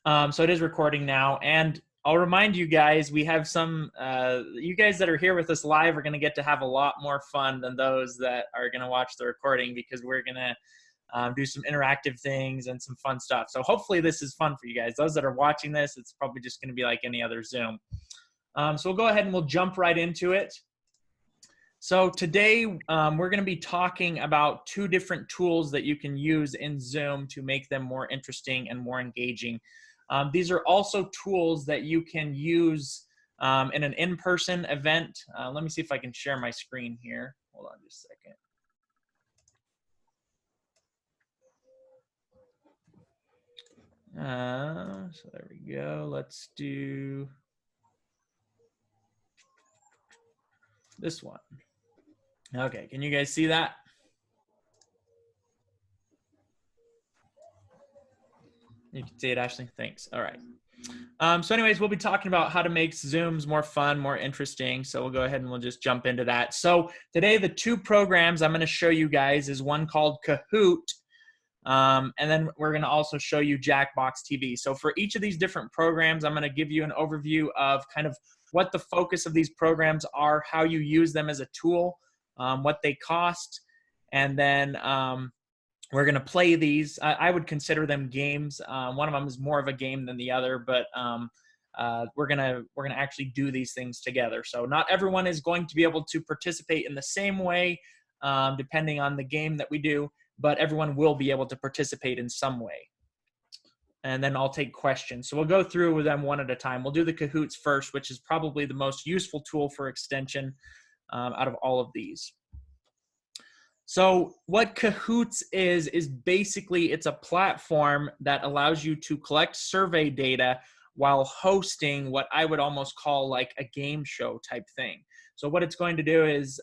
So it is recording now, and I'll remind you guys, we have some, you guys that are here with us live are going to get to have a lot more fun than those that are going to watch the recording, because we're going to do some interactive things and some fun stuff. So hopefully this is fun for you guys. Those that are watching this, it's probably just going to be like any other Zoom. So we'll go ahead and we'll jump right into it. So today we're going to be talking about two different tools that you can use in Zoom to make them more interesting and more engaging. These are also tools that you can use in an in-person event. Let me see if I can share my screen here. Hold on just a second. So there we go. Let's do this one. Okay, can you guys see that? You can see it, Ashley? Thanks. All right. So anyways, we'll be talking about how to make Zooms more fun, more interesting. So we'll go ahead and we'll just jump into that. So today, the two programs I'm going to show you guys is one called Kahoot, and then we're going to also show you Jackbox TV. So for each of these different programs, I'm going to give you an overview of kind of what the focus of these programs are, how you use them as a tool, what they cost, and then we're going to play these. I would consider them games. One of them is more of a game than the other, but we're gonna actually do these things together. So not everyone is going to be able to participate in the same way, depending on the game that we do, but everyone will be able to participate in some way. And then I'll take questions. So we'll go through with them one at a time. We'll do the Kahoots first, which is probably the most useful tool for extension out of all of these. So what Kahoots is basically, it's a platform that allows you to collect survey data while hosting what I would almost call like a game show type thing. So what it's going to do is,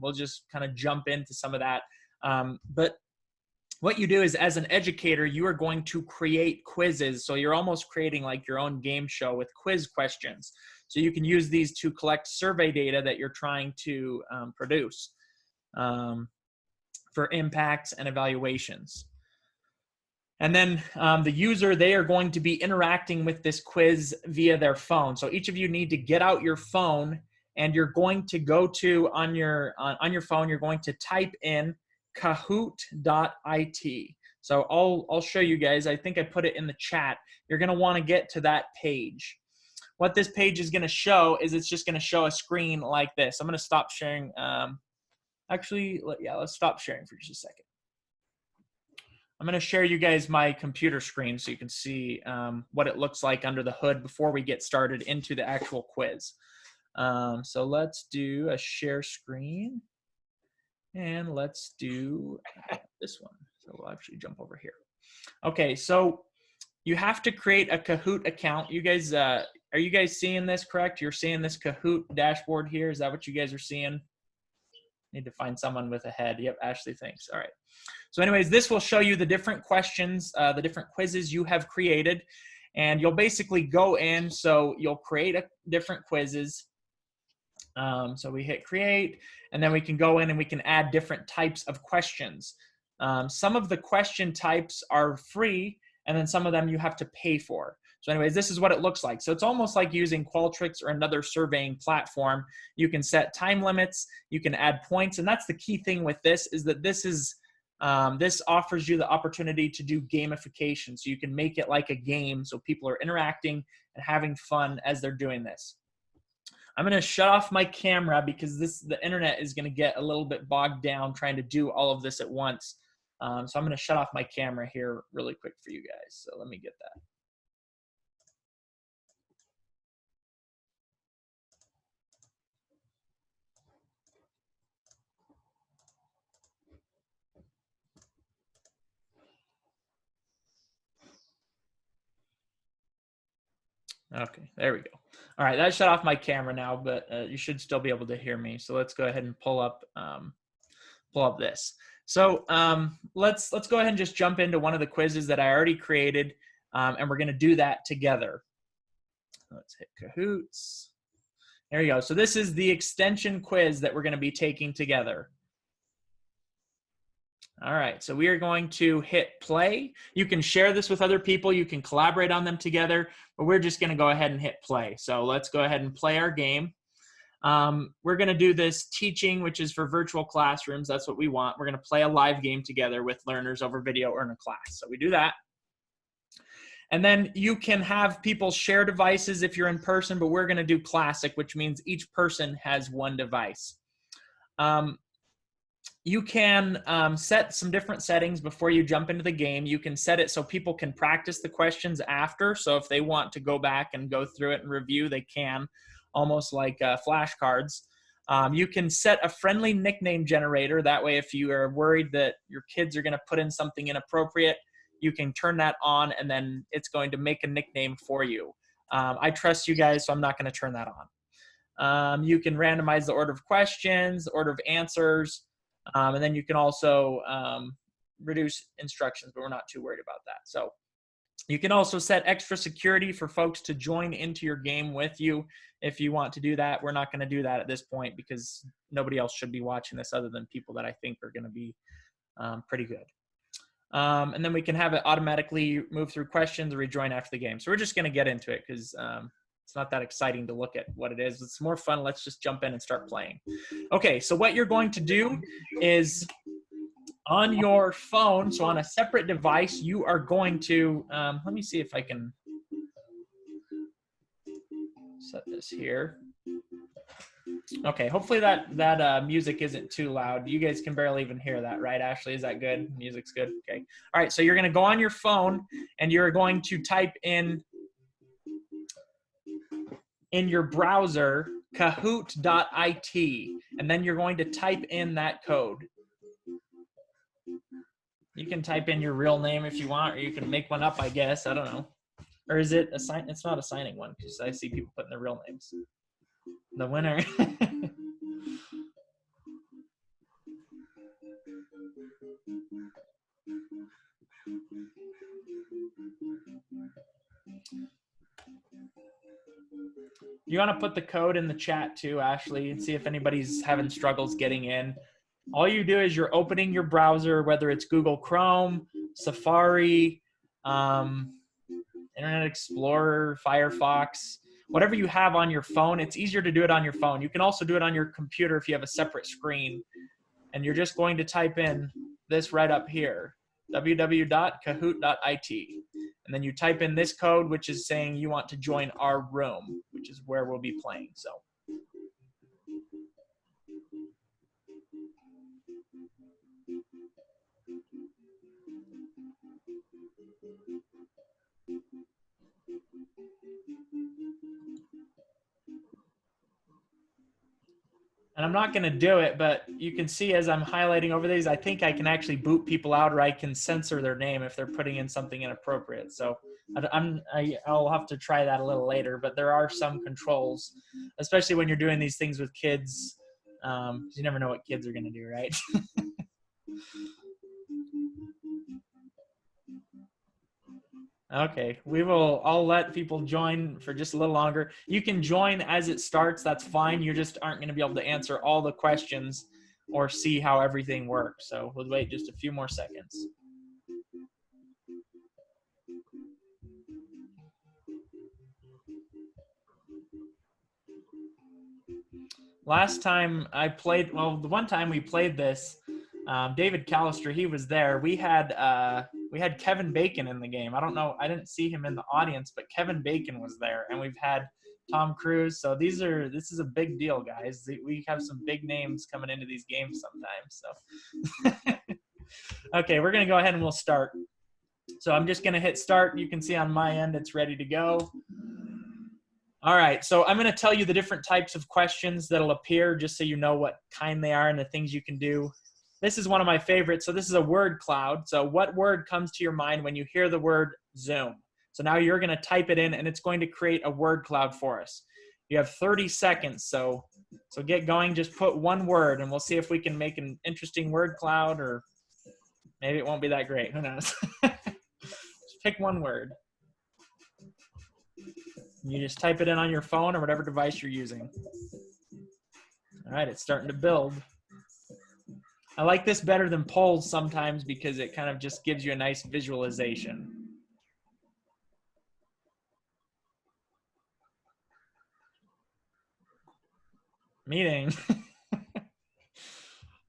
we'll just kind of jump into some of that. But what you do is, as an educator, you are going to create quizzes. So you're almost creating like your own game show with quiz questions. So you can use these to collect survey data that you're trying to produce for impacts and evaluations. And then the user, they are going to be interacting with this quiz via their phone. So each of you need to get out your phone, and you're going to go to, on your phone, you're going to type in kahoot.it. So I'll show you guys. I think I put it in the chat. You're going to want to get to that page. What this page is going to show is it's just going to show a screen like this. I'm going to stop sharing. Actually, yeah, let's stop sharing for just a second. I'm going to share you guys my computer screen so you can see what it looks like under the hood before we get started into the actual quiz. So let's do a share screen, and let's do this one. So we'll actually jump over here. Okay, so you have to create a Kahoot account. You guys, are you guys seeing this correct? You're seeing this Kahoot dashboard here. Is that what you guys are seeing? Need to find someone with a head. Yep, Ashley, thanks. All right. So anyways, this will show you the different questions, the different quizzes you have created, and you'll basically go in. So you'll create different quizzes. So we hit create, and then we can go in and we can add different types of questions. Some of the question types are free, and then some of them you have to pay for. So anyways, this is what it looks like. So it's almost like using Qualtrics or another surveying platform. You can set time limits, you can add points, and that's the key thing with this, is that this offers you the opportunity to do gamification. So you can make it like a game, so people are interacting and having fun as they're doing this. I'm going to shut off my camera because the internet is going to get a little bit bogged down trying to do all of this at once. So I'm going to shut off my camera here really quick for you guys. So let me get that. Okay, there we go. All right, that shut off my camera now, but you should still be able to hear me. So let's go ahead and pull up this. So let's go ahead and just jump into one of the quizzes that I already created, and we're going to do that together. Let's hit Kahoots. There you go. So this is the extension quiz that we're going to be taking together. All right, so we are going to hit play. You can share this with other people. You can collaborate on them together, but we're just going to go ahead and hit play. So let's go ahead and play our game. We're going to do this teaching, which is for virtual classrooms. That's what we want. We're going to play a live game together with learners over video or in a class. So we do that. And then you can have people share devices if you're in person, but we're going to do classic, which means each person has one device. You can set some different settings before you jump into the game. You can set it so people can practice the questions after. So if they want to go back and go through it and review, they can, almost like flashcards. You can set a friendly nickname generator. That way, if you are worried that your kids are going to put in something inappropriate, you can turn that on, and then it's going to make a nickname for you. I trust you guys, so I'm not going to turn that on. You can randomize the order of questions, the order of answers, and then you can also reduce instructions, but we're not too worried about that. So you can also set extra security for folks to join into your game with you if you want to do that. We're not going to do that at this point because nobody else should be watching this other than people that I think are going to be pretty good. And then we can have it automatically move through questions or rejoin after the game. So we're just going to get into it because it's not that exciting to look at what it is. It's more fun. Let's just jump in and start playing. Okay, so what you're going to do is on your phone, so on a separate device, you are going to, let me see if I can set this here. Okay, hopefully that music isn't too loud. You guys can barely even hear that, right, Ashley? Is that good? Music's good? Okay. All right, so you're going to go on your phone, and you're going to type in your browser, kahoot.it, and then you're going to type in that code. You can type in your real name if you want, or you can make one up, I guess. I don't know. Or is it a sign? It's not a signing one because I see people putting their real names. The winner. You want to put the code in the chat too, Ashley, and see if anybody's having struggles getting in. All you do is you're opening your browser, whether it's Google Chrome, Safari, Internet Explorer, Firefox, whatever you have on your phone. It's easier to do it on your phone. You can also do it on your computer if you have a separate screen. And you're just going to type in this right up here, www.kahoot.it. And then you type in this code, which is saying you want to join our room, which is where we'll be playing. So. And I'm not going to do it, but you can see as I'm highlighting over these, I think I can actually boot people out, or I can censor their name if they're putting in something inappropriate. So I'll have to try that a little later, but there are some controls, especially when you're doing these things with kids. You never know what kids are going to do, right? Okay, I'll let people join for just a little longer. You can join as it starts, that's fine. You just aren't going to be able to answer all the questions or see how everything works. So we'll wait just a few more seconds. Last time I played, well, the one time we played this, David Callister, he was there. We had Kevin Bacon in the game. I don't know, I didn't see him in the audience, but Kevin Bacon was there, and we've had Tom Cruise. So this is a big deal, guys. We have some big names coming into these games sometimes. So, okay, we're gonna go ahead and we'll start. So I'm just gonna hit start. You can see on my end it's ready to go. All right, so I'm going to tell you the different types of questions that'll appear just so you know what kind they are and the things you can do. This is one of my favorites. So this is a word cloud. So what word comes to your mind when you hear the word Zoom? So now you're going to type it in, and it's going to create a word cloud for us. You have 30 seconds, so get going. Just put one word, and we'll see if we can make an interesting word cloud, or maybe it won't be that great. Who knows? Just pick one word. You just type it in on your phone or whatever device you're using. All right, it's starting to build. I like this better than polls sometimes because it kind of just gives you a nice visualization. Meeting.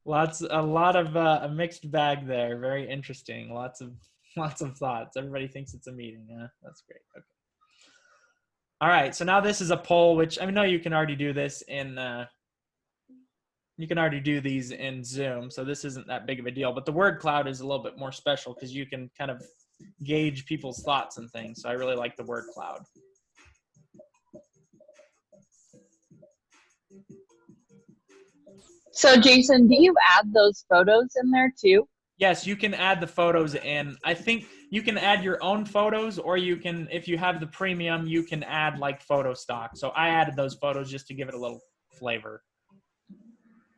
A lot of a mixed bag there. Very interesting. Lots of thoughts. Everybody thinks it's a meeting. Yeah, that's great. Okay. All right. So now this is a poll, which I know you can already do this in. You can already do these in Zoom, so this isn't that big of a deal. But the word cloud is a little bit more special because you can kind of gauge people's thoughts and things. So I really like the word cloud. So Jason, do you add those photos in there too? Yes, you can add the photos in. I think you can add your own photos, or you can, if you have the premium, you can add like photo stock. So I added those photos just to give it a little flavor.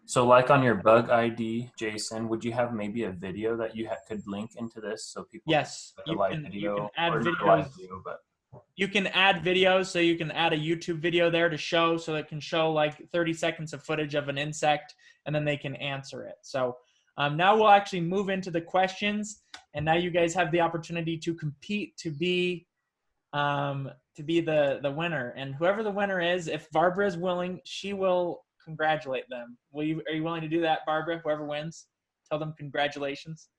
So like on your bug ID, Jason, would you have maybe a video that you could link into this so people Yes, can like a live video, you can add or videos. live video, but you can add videos, so you can add a YouTube video there to show, so it can show like 30 seconds of footage of an insect, and then they can answer it. So now we'll actually move into the questions, and now you guys have the opportunity to compete to be the winner. And whoever the winner is, if Barbara is willing, she will congratulate them. Are you willing to do that, Barbara? Whoever wins, tell them congratulations.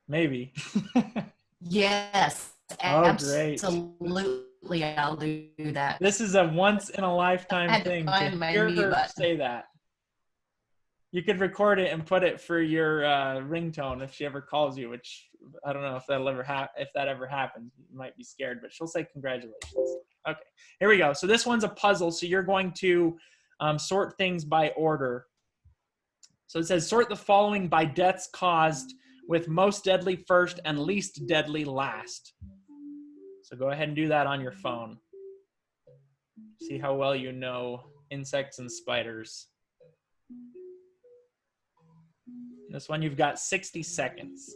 Maybe. Yes, absolutely. I'll do that. This is a once in a lifetime thing to hear her say that. You could record it and put it for your ringtone if she ever calls you, which I don't know if that'll ever if that ever happens. You might be scared, but she'll say congratulations. Okay, here we go. So this one's a puzzle. So you're going to sort things by order. So it says sort the following by deaths caused, with most deadly first and least deadly last. So go ahead and do that on your phone. See how well you know insects and spiders. This one you've got 60 seconds.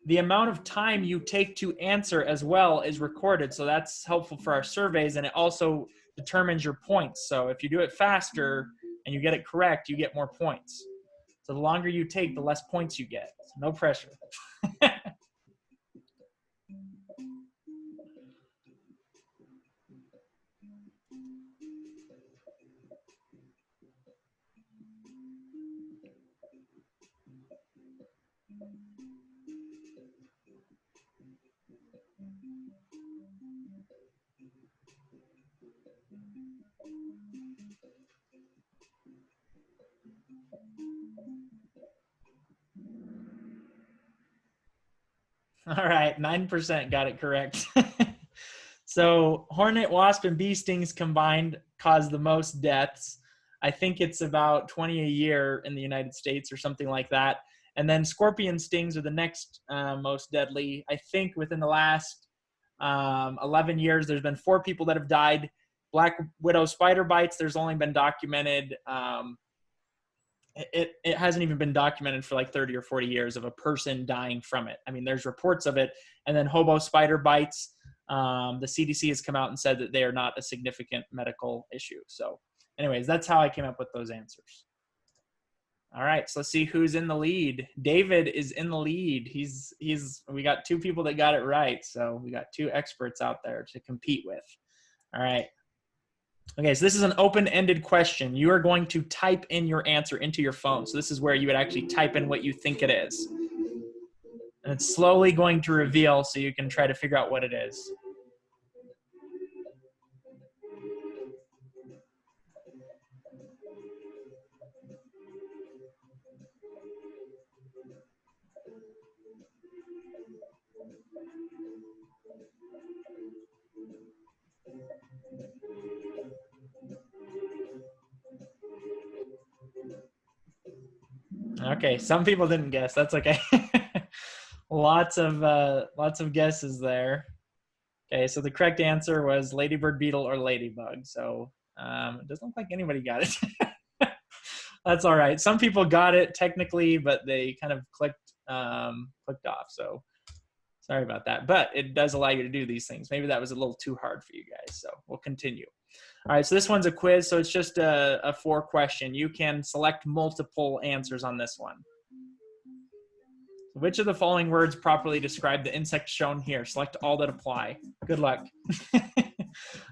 The amount of time you take to answer as well is recorded, so that's helpful for our surveys, and it also determines your points. So if you do it faster and you get it correct, you get more points. So the longer you take, the less points you get. So no pressure. All right, 9% got it correct. So hornet, wasp, and bee stings combined cause the most deaths. I think it's about 20 a year in the United States or something like that. And then scorpion stings are the next most deadly. I think within the last 11 years, there's been 4 people that have died. Black widow spider bites, there's only been documented it hasn't even been documented for like 30 or 40 years of a person dying from it. I mean, there's reports of it. And then hobo spider bites, the CDC has come out and said that they are not a significant medical issue. So anyways, that's how I came up with those answers. All right, so let's see who's in the lead. David is in the lead. We got 2 people that got it right. So we got 2 experts out there to compete with. All right. Okay, so this is an open-ended question. You are going to type in your answer into your phone. So this is where you would actually type in what you think it is. And it's slowly going to reveal so you can try to figure out what it is. Okay, some people didn't guess. That's okay. Lots of guesses there. Okay, so the correct answer was ladybird beetle or ladybug. So it doesn't look like anybody got it. That's all right. Some people got it technically, but they kind of clicked off. So Sorry about that, but it does allow you to do these things. Maybe that was a little too hard for you guys, so we'll continue. All right, so this one's a quiz, so it's just a 4-question. You can select multiple answers on this one. Which of the following words properly describe the insect shown here? Select all that apply. Good luck.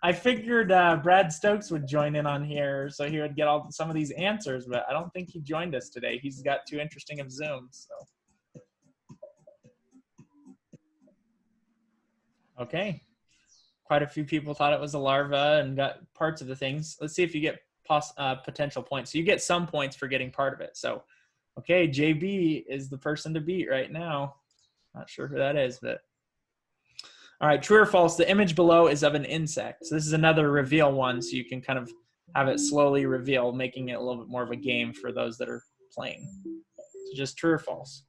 I figured Brad Stokes would join in on here so he would get some of these answers, but I don't think he joined us today. He's got too interesting of Zooms. So. Okay. Quite a few people thought it was a larva and got parts of the things. Let's see if you get potential points. So you get some points for getting part of it. So, okay, JB is the person to beat right now. Not sure who that is, but. All right, true or false, the image below is of an insect. So this is another reveal one, so you can kind of have it slowly reveal, making it a little bit more of a game for those that are playing. So just true or false.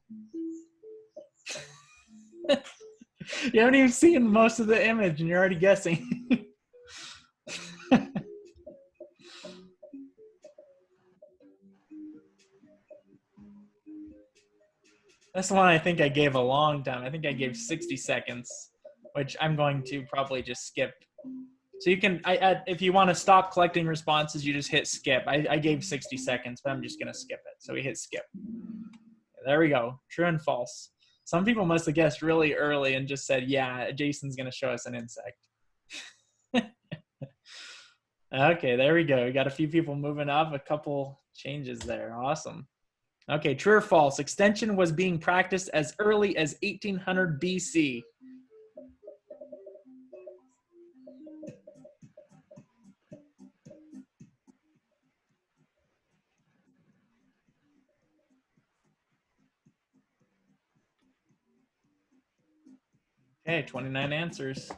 You haven't even seen most of the image and you're already guessing. That's the one I think I gave a long time. I think I gave 60 seconds, which I'm going to probably just skip. So you can, if you want to stop collecting responses, you just hit skip. I gave 60 seconds, but I'm just going to skip it. So we hit skip. There we go. True and false. Some people must have guessed really early and just said, yeah, Jason's going to show us an insect. Okay, there we go. We got a few people moving up, a couple changes there. Awesome. Okay, true or false? Extension was being practiced as early as 1800 BC. Okay, 29 answers.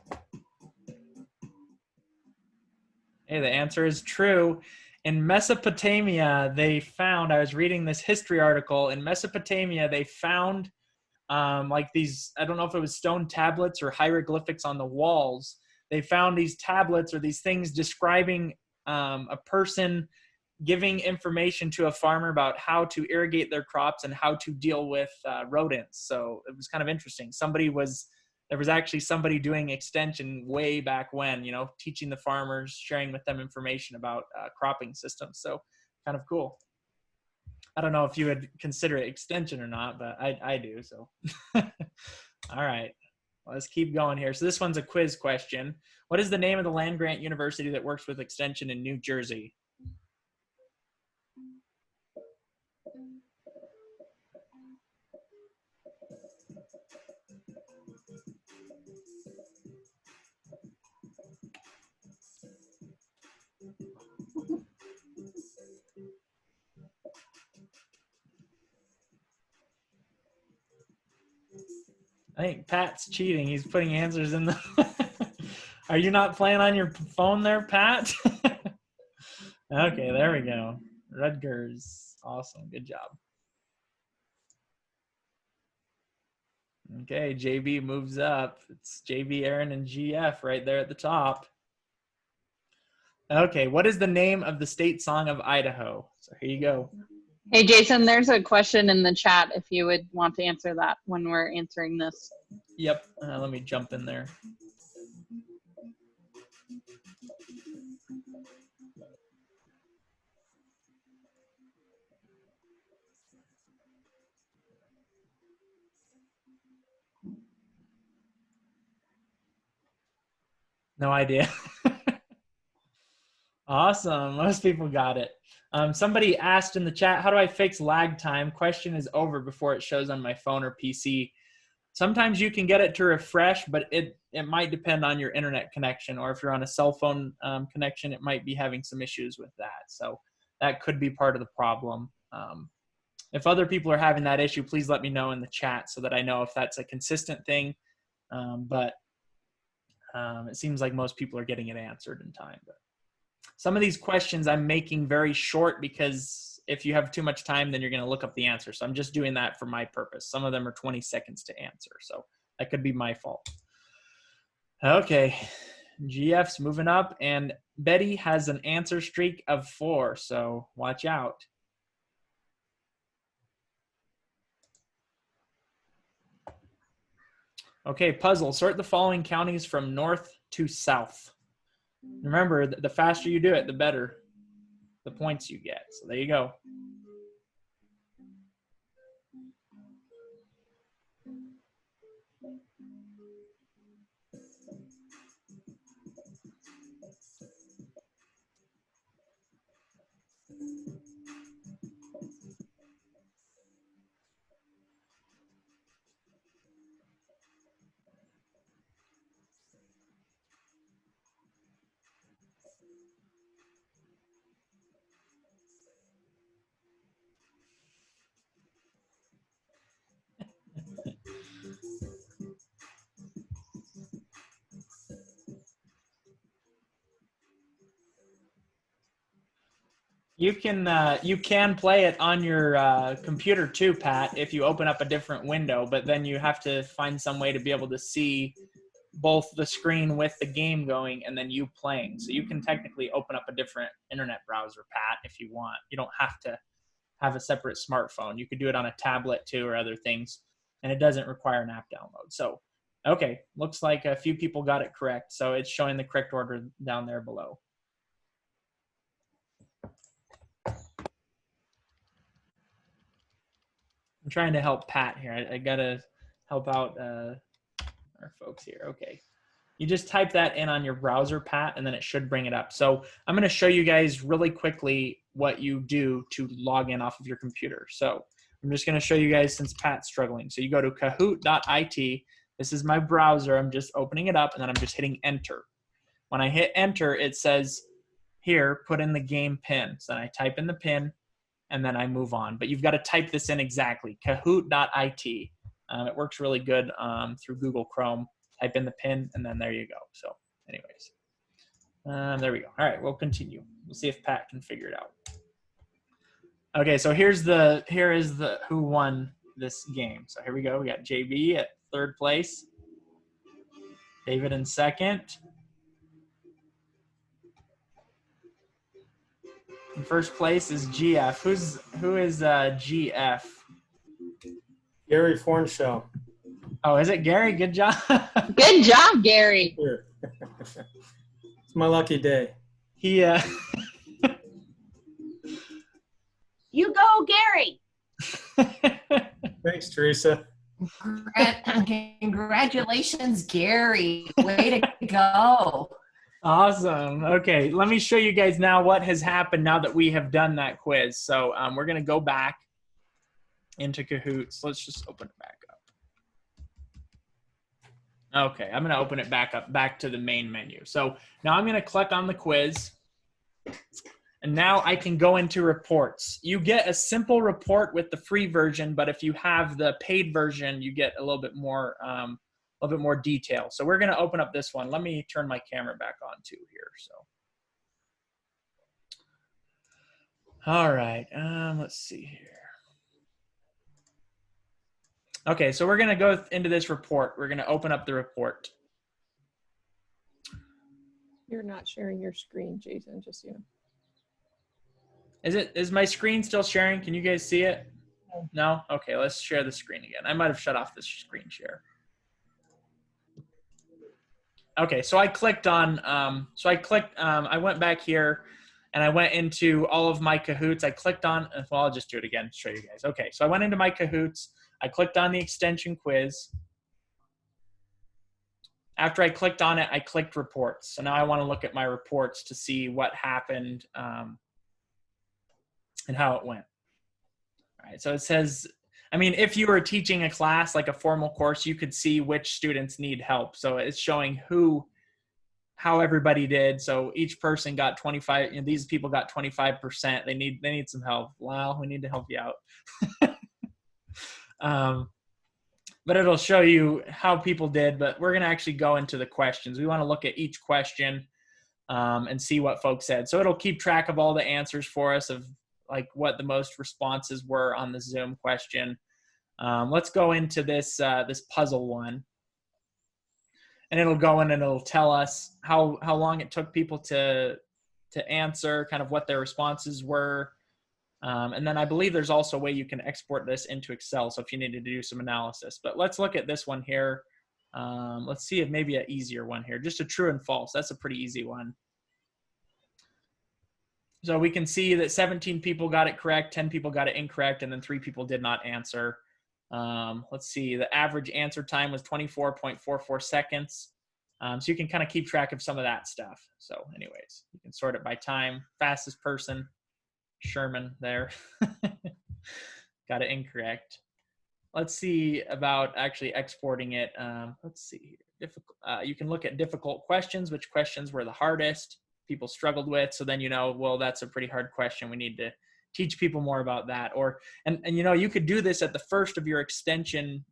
Hey, the answer is true. In Mesopotamia, they found, I was reading this history article, in Mesopotamia, they found like these, I don't know if it was stone tablets or hieroglyphics on the walls. They found these tablets or these things describing a person giving information to a farmer about how to irrigate their crops and how to deal with rodents. So it was kind of interesting. There was actually somebody doing extension way back when, you know, teaching the farmers, sharing with them information about cropping systems. So kind of cool. I don't know if you would consider it extension or not, but I do. So, all right, well, let's keep going here. So this one's a quiz question. What is the name of the land-grant university that works with extension in New Jersey? I think Pat's cheating. He's putting answers in the. Are you not playing on your phone there, Pat? Okay, there we go. Rutgers. Awesome. Good job. Okay, JB moves up. It's JB, Aaron, and GF right there at the top. Okay, what is the name of the state song of Idaho? So here you go. Hey, Jason, there's a question in the chat if you would want to answer that when we're answering this. Yep, let me jump in there. No idea. Awesome. Most people got it. Somebody asked in the chat, how do I fix lag time? Question is over before it shows on my phone or PC. Sometimes you can get it to refresh, but it might depend on your internet connection, or if you're on a cell phone connection, it might be having some issues with that. So that could be part of the problem. If other people are having that issue, please let me know in the chat so that I know if that's a consistent thing. But it seems like most people are getting it answered in time. But some of these questions I'm making very short because if you have too much time, then you're going to look up the answer. So I'm just doing that for my purpose. Some of them are 20 seconds to answer. So that could be my fault. Okay. GF's moving up, and Betty has an answer streak of 4. So watch out. Okay, puzzle. Sort the following counties from north to south. Remember, the faster you do it, the better the points you get. So there you go. You can play it on your computer too, Pat, if you open up a different window, but then you have to find some way to be able to see both the screen with the game going and then you playing. So you can technically open up a different internet browser, Pat, if you want. You don't have to have a separate smartphone. You could do it on a tablet too or other things, and it doesn't require an app download. So, okay, looks like a few people got it correct. So it's showing the correct order down there below. I'm trying to help Pat here. I gotta help out our folks here. Okay. You just type that in on your browser, Pat, and then it should bring it up. So I'm going to show you guys really quickly what you do to log in off of your computer. So I'm just going to show you guys since Pat's struggling. So you go to kahoot.it. This is my browser. I'm just opening it up, and then I'm just hitting enter. When I hit enter, it says here, put in the game pin. So then I type in the pin, and then I move on. But you've got to type this in exactly, kahoot.it. It works really good through Google Chrome. Type in the pin, and then there you go. So anyways, there we go. All right, we'll continue. We'll see if Pat can figure it out. Okay, so here is the who won this game. So here we go. We got JB at 3rd place, David in 2nd. In 1st place is GF. Who is GF? Gary Fornshow. Oh, is it Gary? Good job. Good job, Gary. Here. It's my lucky day. He You go, Gary. Thanks, Teresa. Congratulations, Gary. Way to go. Awesome. Okay, let me show you guys now what has happened now that we have done that quiz. So we're going to go back into Kahoots. Let's just open it back up. Okay, I'm going to open it back to the main menu. So now I'm going to click on the quiz, and now I can go into reports. You get a simple report with the free version, but if you have the paid version, you get a little bit more detail. So we're going to open up this one. Let me turn my camera back on too here. So, all right, let's see here. Okay, so we're going to go into this report. We're going to open up the report. You're not sharing your screen, Jason, just you know. Is my screen still sharing? Can you guys see it? No? Okay, let's share the screen again. I might have shut off the screen share. Okay, so I clicked on, I went back here and I went into all of my Kahoots. I clicked on, well, I'll just do it again to show you guys. Okay, so I went into my Kahoots. I clicked on the extension quiz. After I clicked on it, I clicked reports. So now I want to look at my reports to see what happened and how it went. All right, so it says, I mean, if you were teaching a class, like a formal course, you could see which students need help. So it's showing how everybody did. So each person got 25, you know, these people got 25%. They need some help. Wow, we need to help you out. But it'll show you how people did, but we're going to actually go into the questions. We want to look at each question and see what folks said. So it'll keep track of all the answers for us of like what the most responses were on the Zoom question. Let's go into this this puzzle one, and it'll go in and it'll tell us how long it took people to answer, kind of what their responses were. And then I believe there's also a way you can export this into Excel, so if you needed to do some analysis. But let's look at this one here. Let's see if maybe an easier one here. Just a true and false. That's a pretty easy one. So we can see that 17 people got it correct, 10 people got it incorrect, and then 3 people did not answer. Let's see, the average answer time was 24.44 seconds. So you can kind of keep track of some of that stuff. So anyways, you can sort it by time. Fastest person, Sherman there. Got it incorrect. Let's see about actually exporting it. Let's see here. You can look at difficult questions, which questions were the hardest people struggled with. So then, well, that's a pretty hard question. We need to teach people more about that. And you could do this at the first of your extension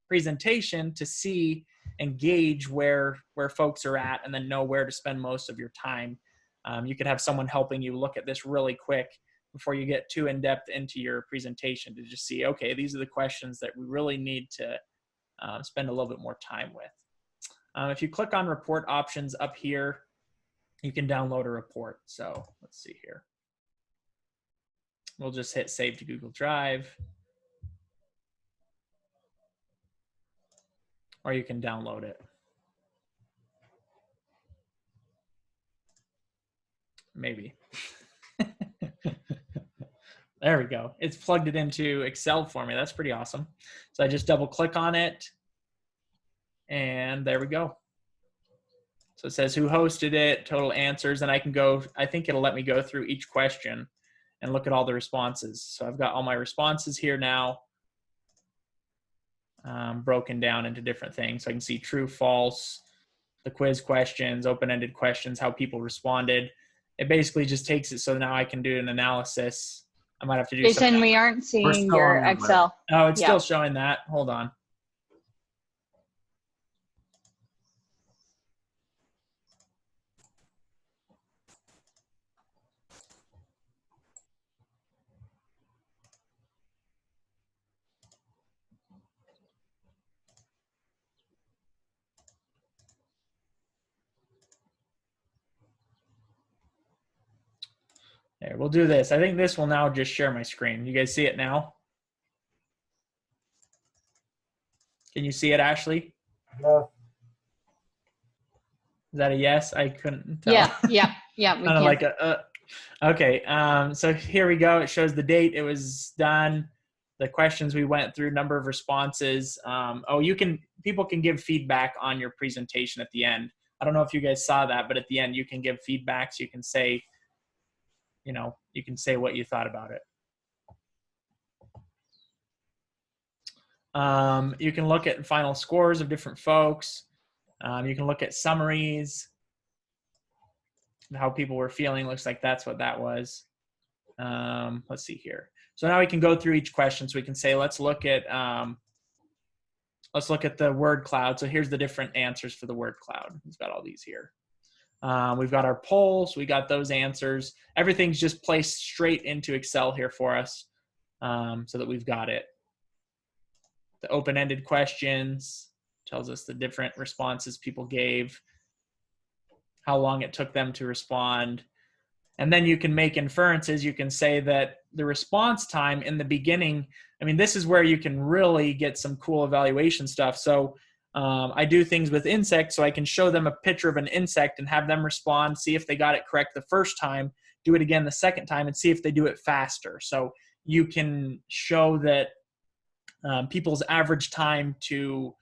presentation to see and gauge where folks are at, and then know where to spend most of your time. You could have someone helping you look at this really quick before you get too in-depth into your presentation, to just see, okay, these are the questions that we really need to spend a little bit more time with. If you click on report options up here, you can download a report. So let's see here. We'll just hit save to Google Drive. Or you can download it. Maybe. There we go. It's plugged it into Excel for me. That's pretty awesome. So I just double click on it, and there we go. So it says who hosted it, total answers, and I can go, I think it'll let me go through each question and look at all the responses. So I've got all my responses here now, broken down into different things. So I can see true, false, the quiz questions, open-ended questions, how people responded. It basically just takes it so now I can do an analysis. I might have to do Jason, something. we aren't seeing your Excel. Oh, it's Yeah. still showing that. Hold on. There, we'll do this. I think this will now just share my screen. You guys see it now? Can you see it, Ashley? Yeah. Is that a yes? I couldn't tell. Yeah. We Kind of can. like okay. So here we go. It shows the date it was done, the questions we went through, number of responses. People can give feedback on your presentation at the end. I don't know if you guys saw that, but at the end you can give feedback. So you can say, you can say what you thought about it. You can look at final scores of different folks. You can look at summaries, how people were feeling. Looks like that's what that was. Let's see here. So now we can go through each question. So we can say, let's look at the word cloud. So here's the different answers for the word cloud. We've got all these here. We've got our polls. We got those answers. Everything's just placed straight into Excel here for us, so that we've got it. The open-ended questions tells us the different responses people gave, how long it took them to respond. And then you can make inferences. You can say that the response time in the beginning, this is where you can really get some cool evaluation stuff. So I do things with insects, so I can show them a picture of an insect and have them respond, see if they got it correct the first time, do it again the second time, and see if they do it faster. So you can show that people's average time to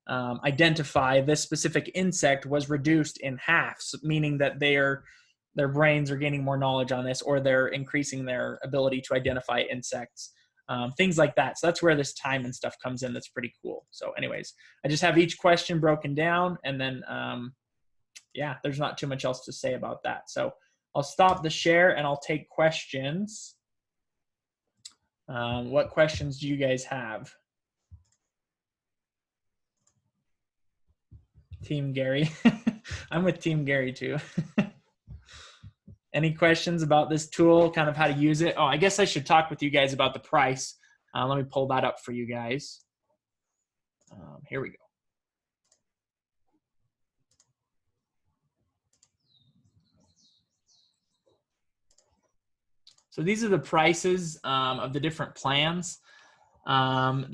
identify this specific insect was reduced in half, meaning that their brains are gaining more knowledge on this, or they're increasing their ability to identify insects. Things like that. So that's where this time and stuff comes in. That's pretty cool. So anyways, I just have each question broken down, and then there's not too much else to say about that. So I'll stop the share and I'll take questions. What questions do you guys have? Team Gary. I'm with Team Gary too. Any questions about this tool, kind of how to use it? Oh, I guess I should talk with you guys about the price. Let me pull that up for you guys. Here we go. So these are the prices of the different plans. So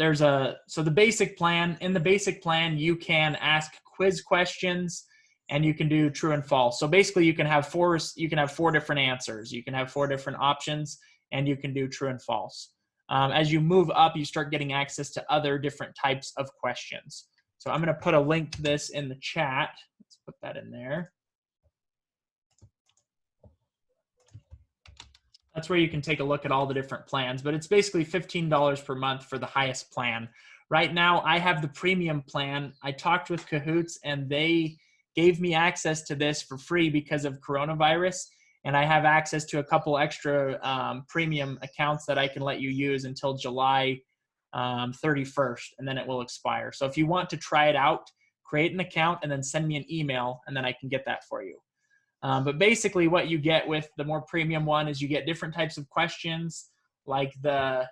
the basic plan, in the basic plan, you can ask quiz questions and you can do true and false. So basically you can have four different answers. You can have 4 different options and you can do true and false. As you move up, you start getting access to other different types of questions. So I'm going to put a link to this in the chat. Let's put that in there. That's where you can take a look at all the different plans, but it's basically $15 per month for the highest plan. Right now, I have the premium plan. I talked with Kahoots and they gave me access to this for free because of coronavirus. And I have access to a couple extra premium accounts that I can let you use until July 31st, and then it will expire. So if you want to try it out, create an account and then send me an email, and then I can get that for you. But basically what you get with the more premium one is you get different types of questions like the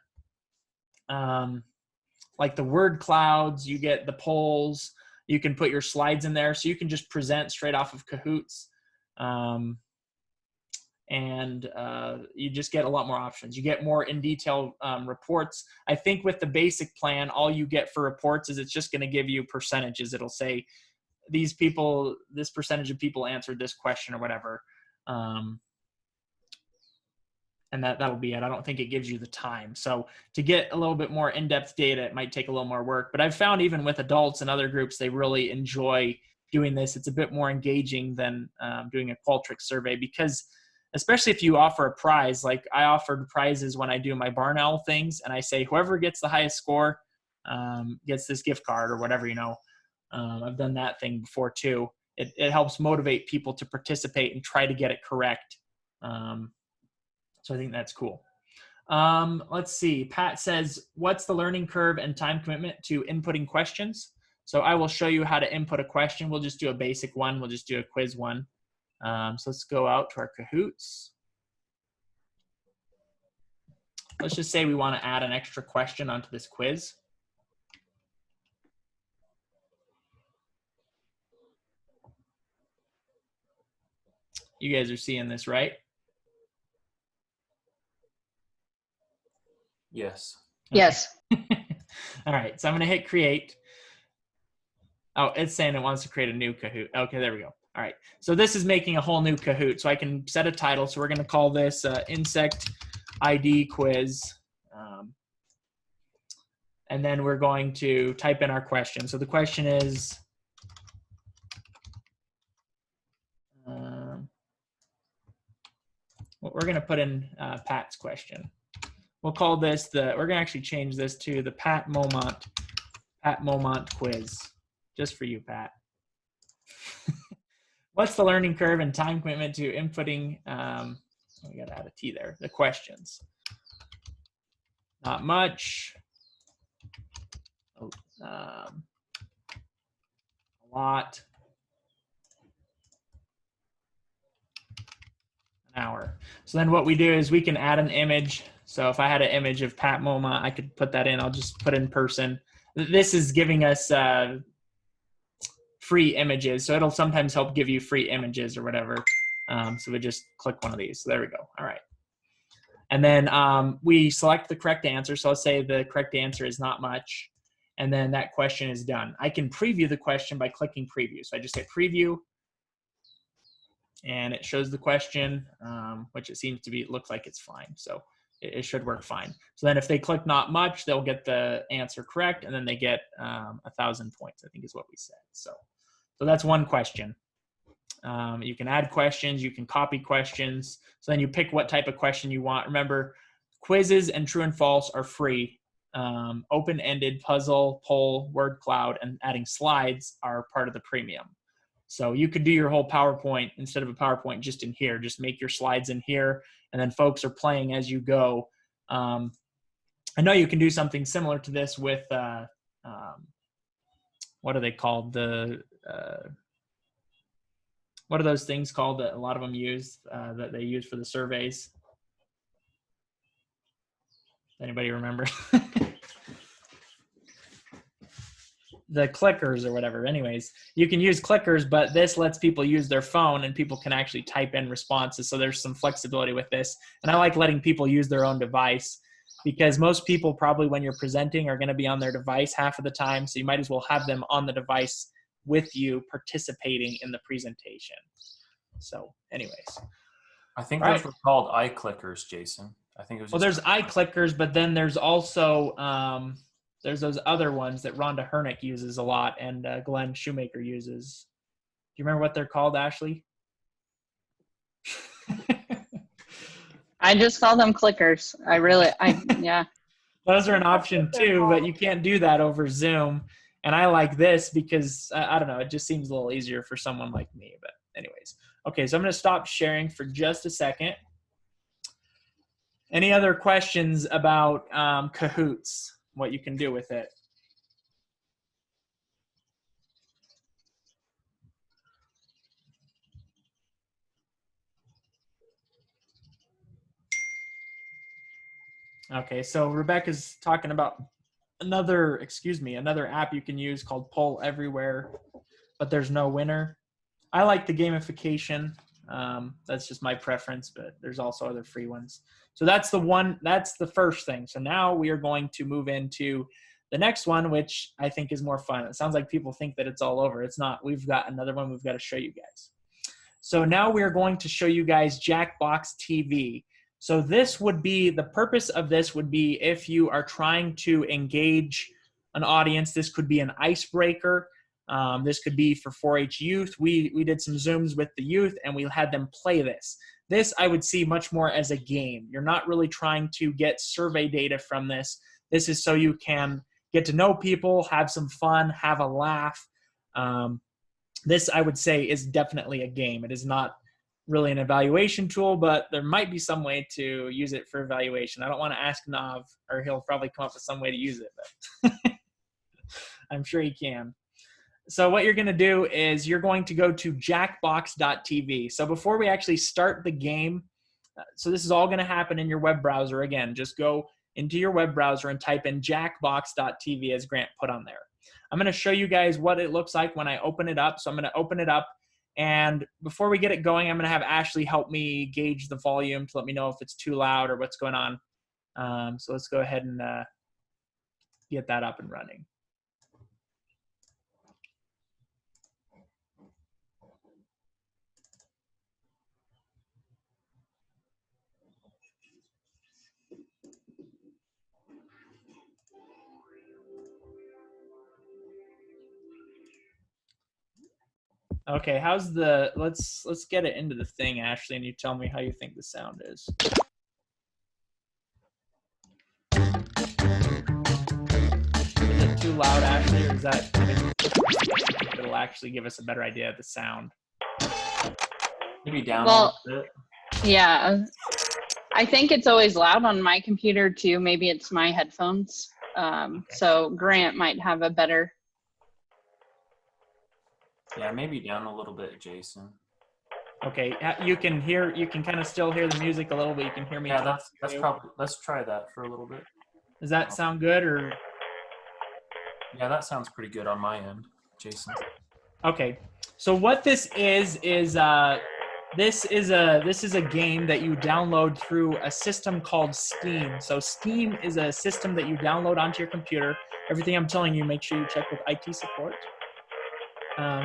word clouds, you get the polls, you can put your slides in there. So you can just present straight off of Kahoots. You just get a lot more options. You get more in detail reports. I think with the basic plan, all you get for reports is it's just going to give you percentages. It'll say this percentage of people answered this question or whatever. And that'll be it. I don't think it gives you the time. So to get a little bit more in-depth data, it might take a little more work. But I've found even with adults and other groups, they really enjoy doing this. It's a bit more engaging than doing a Qualtrics survey, because especially if you offer a prize, like I offered prizes when I do my Barn Owl things, and I say whoever gets the highest score gets this gift card or whatever, you know. I've done that thing before too. It helps motivate people to participate and try to get it correct. So I think that's cool. Let's see. Pat says, what's the learning curve and time commitment to inputting questions? So I will show you how to input a question. We'll just do a basic one. We'll just do a quiz one. So let's go out to our Kahoots. Let's just say we want to add an extra question onto this quiz. You guys are seeing this, right? Yes. Yes. All right, so I'm going to hit create. Oh, it's saying it wants to create a new Kahoot. Okay, there we go. All right, so this is making a whole new Kahoot. So I can set a title. So we're going to call this Insect ID Quiz. And then we're going to type in our question. So the question is, we're going to put in Pat's question. We'll call this we're going to actually change this to the Pat Momont quiz, just for you, Pat. What's the learning curve and time commitment to inputting, we got to add a T there, the questions? Not much. A lot. An hour. So then what we do is we can add an image. So if I had an image of Pat Momont, I could put that in. I'll just put in person. This is giving us free images. So it'll sometimes help give you free images or whatever. So we just click one of these. So there we go. All right. And then we select the correct answer. So I'll say the correct answer is not much. And then that question is done. I can preview the question by clicking preview. So I just hit preview. And it shows the question, which it seems to be, it looks like it's fine. So it should work fine. So then if they click not much, they'll get the answer correct. And then they get 1,000 points, I think is what we said. So that's one question. You can add questions, you can copy questions. So then you pick what type of question you want. Remember, quizzes and true and false are free. Open-ended, puzzle, poll, word cloud, and adding slides are part of the premium. So you could do your whole PowerPoint instead of a PowerPoint just in here. Just make your slides in here, and then folks are playing as you go. I know you can do something similar to this with, what are they called? What are those things called that a lot of them use, that they use for the surveys? Anybody remember? The clickers or whatever. Anyways, you can use clickers, but this lets people use their phone and people can actually type in responses. So there's some flexibility with this. And I like letting people use their own device. because most people probably when you're presenting are going to be on their device half of the time. So you might as well have them on the device with you participating in the presentation. So anyways. I think Right. those were called eye clickers, Jason. I think it was. Well, there's eye clickers, but then there's also there's those other ones that Rhonda Hernick uses a lot and Glenn Shoemaker uses. Do you remember what they're called, Ashley? I just call them clickers. Yeah. Those are an option too, but you can't do that over Zoom. And I like this because, I don't know, it just seems a little easier for someone like me. But anyways. Okay, so I'm going to stop sharing for just a second. Any other questions about Kahoots, what you can do with it? Okay, so Rebecca's talking about another app you can use called Poll Everywhere, but there's no winner. I like the gamification. That's just my preference, but there's also other free ones. So that's the first thing. So now we are going to move into the next one, which I think is more fun. It sounds like people think that it's all over. It's not. We've got another one we've got to show you guys. So now we are going to show you guys Jackbox TV. So this would be, the purpose of this would be if you are trying to engage an audience. This could be an icebreaker. This could be for 4-H youth. We did some Zooms with the youth and we had them play this. This I would see much more as a game. You're not really trying to get survey data from this. This is so you can get to know people, have some fun, have a laugh. This I would say is definitely a game. It is not really an evaluation tool, but there might be some way to use it for evaluation. I don't want to ask Nav, or he'll probably come up with some way to use it, but I'm sure he can. So what you're going to do is you're going to go to jackbox.tv. So before we actually start the game, so this is all going to happen in your web browser. Again, just go into your web browser and type in jackbox.tv as Grant put on there. I'm going to show you guys what it looks like when I open it up. So I'm going to open it up. And before we get it going, I'm going to have Ashley help me gauge the volume to let me know if it's too loud or what's going on. So let's go ahead and get that up and running. Okay, how's the, let's get it into the thing, Ashley, and you tell me how you think the sound is. Is it too loud, Ashley, or is that, it'll actually give us a better idea of the sound? Maybe down Well, a little bit. Yeah. I think it's always loud on my computer too. Maybe it's my headphones. So Grant might have a better. Yeah, maybe down a little bit, Jason. Okay, you can kind of still hear the music a little bit. You can hear me. Yeah, talk that's too. probably, let's try that for a little bit. Does that sound good or? Yeah, that sounds pretty good on my end, Jason. Okay, so what this is this is a game that you download through a system called Steam. So Steam is a system that you download onto your computer. Everything I'm telling you, make sure you check with IT support.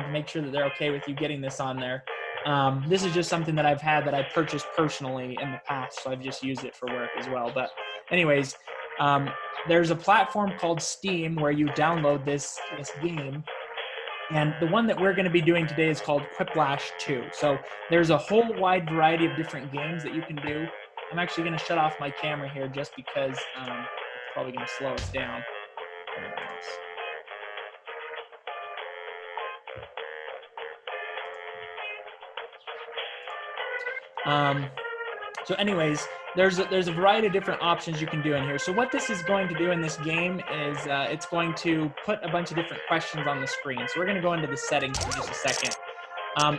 Make sure that they're okay with you getting this on there. This is just something that I've had that I purchased personally in the past, so I've just used it for work as well. But anyways, there's a platform called Steam where you download this game. And the one that we're going to be doing today is called Quiplash 2. So there's a whole wide variety of different games that you can do. I'm actually going to shut off my camera here just because it's probably going to slow us down. So anyways, there's a variety of different options you can do in here. So what this is going to do in this game is it's going to put a bunch of different questions on the screen. So we're going to go into the settings for just a second.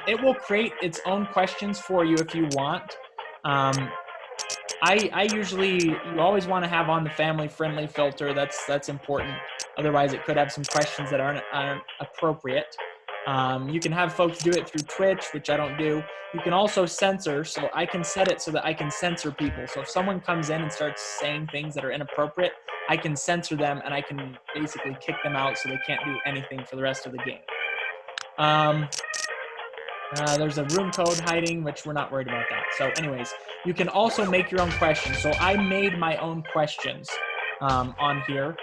It will create its own questions for you if you want. I usually, you always want to have on the family friendly filter. That's important. Otherwise it could have some questions that aren't appropriate. You can have folks do it through Twitch, which I don't do. You can also censor, so I can set it so that I can censor people. So if someone comes in and starts saying things that are inappropriate, I can censor them and I can basically kick them out so they can't do anything for the rest of the game. There's a room code hiding, which we're not worried about that. So anyways, you can also make your own questions. So I made my own questions on here.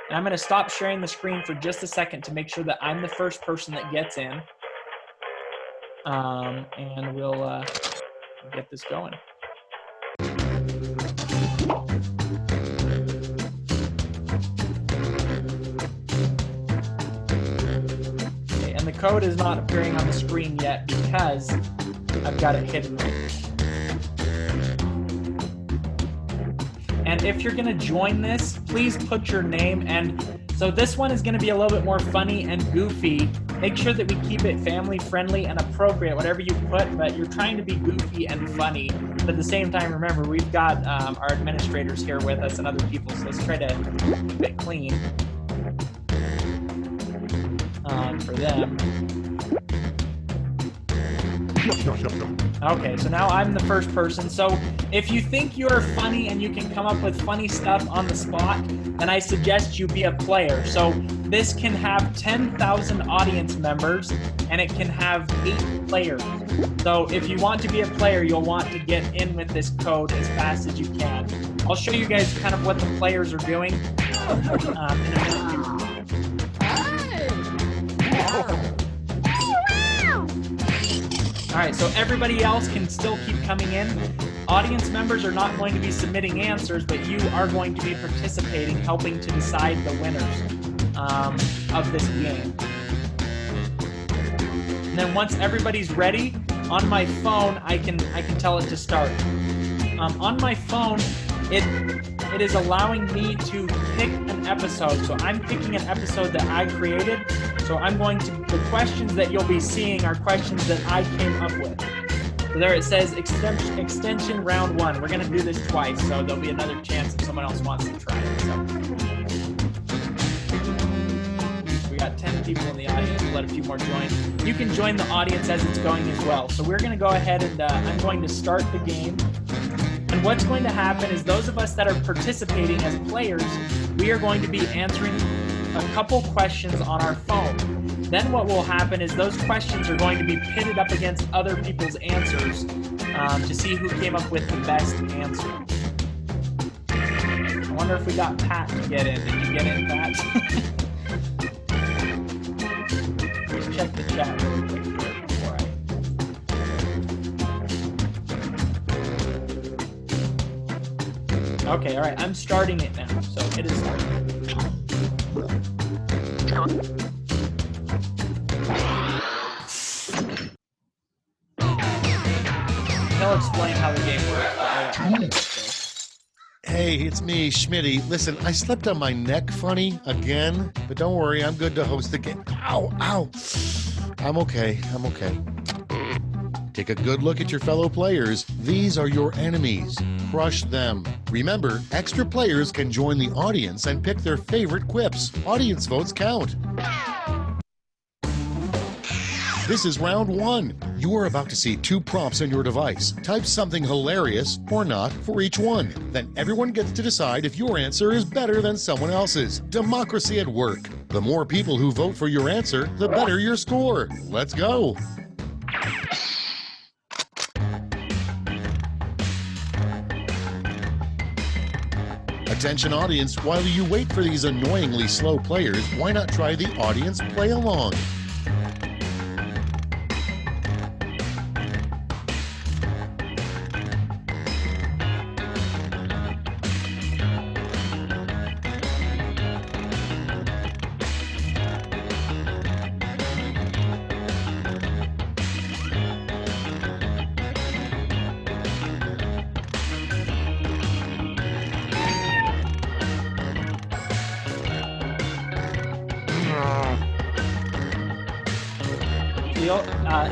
And I'm going to stop sharing the screen for just a second to make sure that I'm the first person that gets in. And we'll get this going. Okay, and the code is not appearing on the screen yet because I've got it hidden right here. And if you're gonna join this, please put your name. And so this one is gonna be a little bit more funny and goofy. Make sure that we keep it family friendly and appropriate, whatever you put, but you're trying to be goofy and funny. But at the same time, remember, we've got our administrators here with us and other people, so let's try to keep it clean for them. Okay, so now I'm the first person. So if you think you're funny and you can come up with funny stuff on the spot, then I suggest you be a player. So this can have 10,000 audience members and it can have 8 players. So if you want to be a player, you'll want to get in with this code as fast as you can. I'll show you guys kind of what the players are doing in a minute. All right, so everybody else can still keep coming in. Audience members are not going to be submitting answers, but you are going to be participating, helping to decide the winners of this game. And then once everybody's ready, on my phone, I can tell it to start. On my phone, it is allowing me to pick an episode. So I'm picking an episode that I created. So the questions that you'll be seeing are questions that I came up with. So there it says extension round 1. We're gonna do this twice, so there'll be another chance if someone else wants to try it. So we got 10 people in the audience. We'll let a few more join. You can join the audience as it's going as well. So we're gonna go ahead and I'm going to start the game. And what's going to happen is those of us that are participating as players, we are going to be answering a couple questions on our phone. Then what will happen is those questions are going to be pitted up against other people's answers to see who came up with the best answer. I wonder if we got Pat to get in. Did you get in, Pat? Let's check the chat really quick here before Okay, all right, I'm starting it now, so it is starting. He'll explain how the game works. Hey, it's me, Schmitty. Listen, I slept on my neck funny again, but don't worry, I'm good to host the game. Ow, ow. I'm okay. Take a good look at your fellow players. These are your enemies. Crush them. Remember, extra players can join the audience and pick their favorite quips. Audience votes count. This is round 1. You are about to see 2 prompts on your device. Type something hilarious or not for each one. Then everyone gets to decide if your answer is better than someone else's. Democracy at work. The more people who vote for your answer, the better your score. Let's go. Attention audience, while you wait for these annoyingly slow players, why not try the audience play along?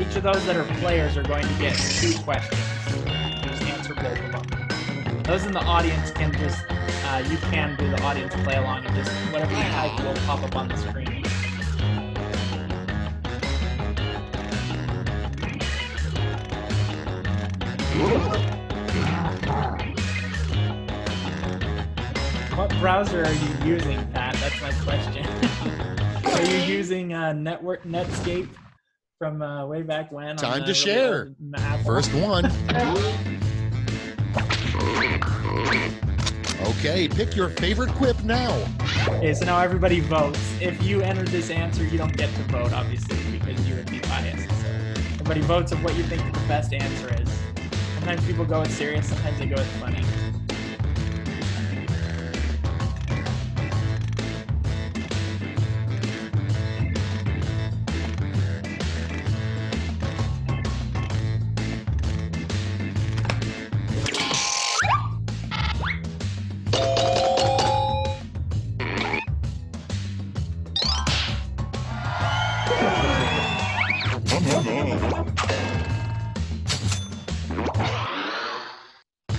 Each of those that are players are going to get 2 questions. Just answer both of them. Those in the audience can just, you can do the audience play along and just whatever you type will pop up on the screen. What browser are you using, Pat? That's my question. Are you using Netscape from way back when? Time to share. First one. Okay, pick your favorite quip now. Okay, so now everybody votes. If you enter this answer, you don't get to vote, obviously, because you would be biased. So everybody votes of what you think the best answer is. Sometimes people go with serious, sometimes they go with funny.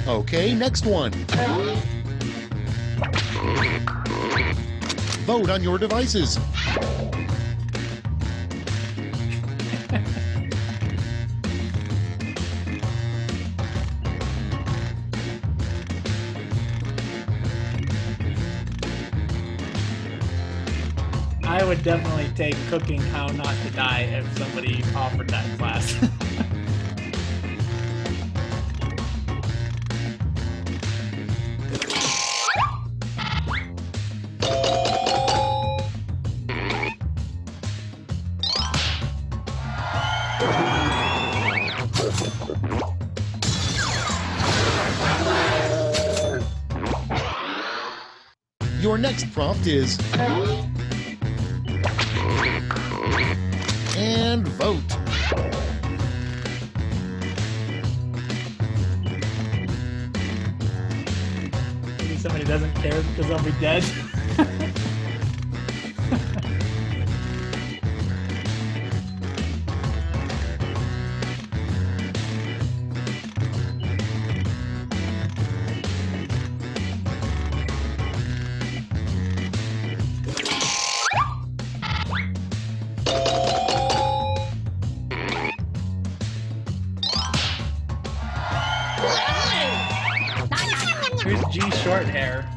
Okay, next one. Vote on your devices. I would definitely take cooking how not to die if somebody offered that class. Your next prompt is and vote. Maybe somebody doesn't care because I'll be dead. Here's G short hair.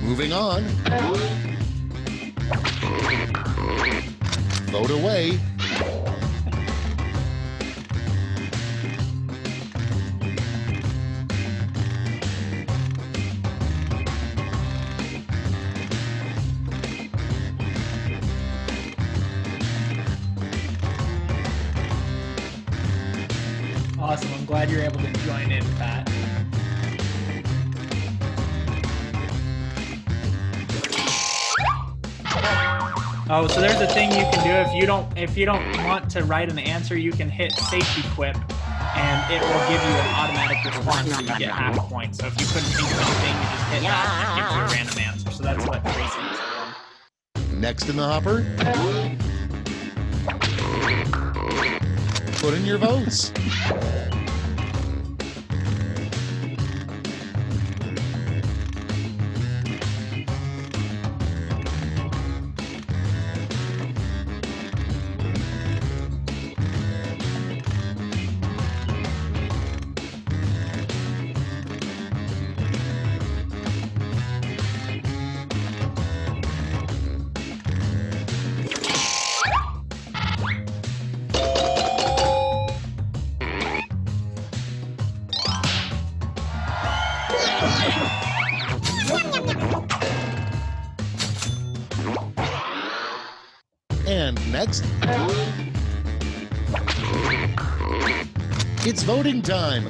Moving on. Vote away. Awesome. I'm glad you're able to join in, Pat. Oh, so there's a thing you can do if you don't want to write an answer, you can hit safety quip, and it will give you an automatic response, so you get half a point. So if you couldn't think of anything, you just hit that, and it gives you a random answer. So that's what Tracy is doing. Next in the hopper. Put in your votes. And next, it's voting time.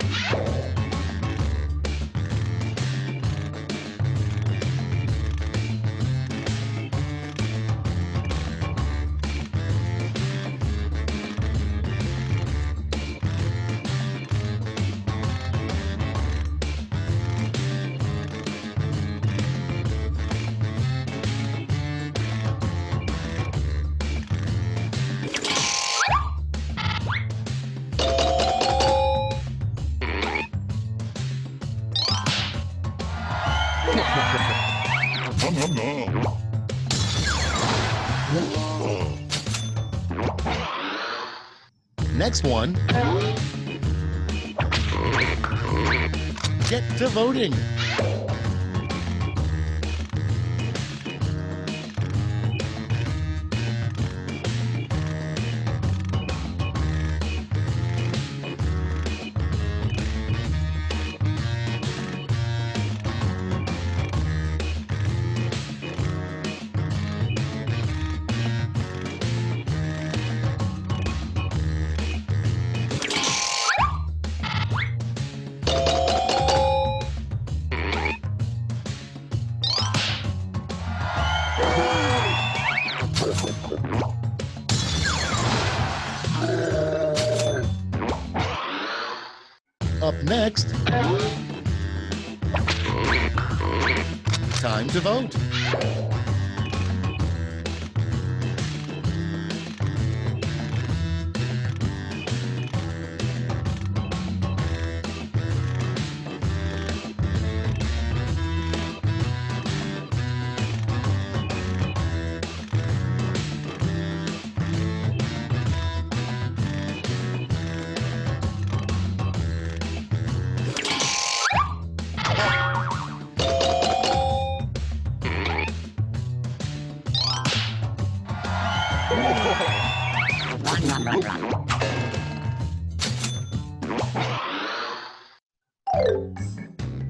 next one. Get to voting. Up next, time to vote.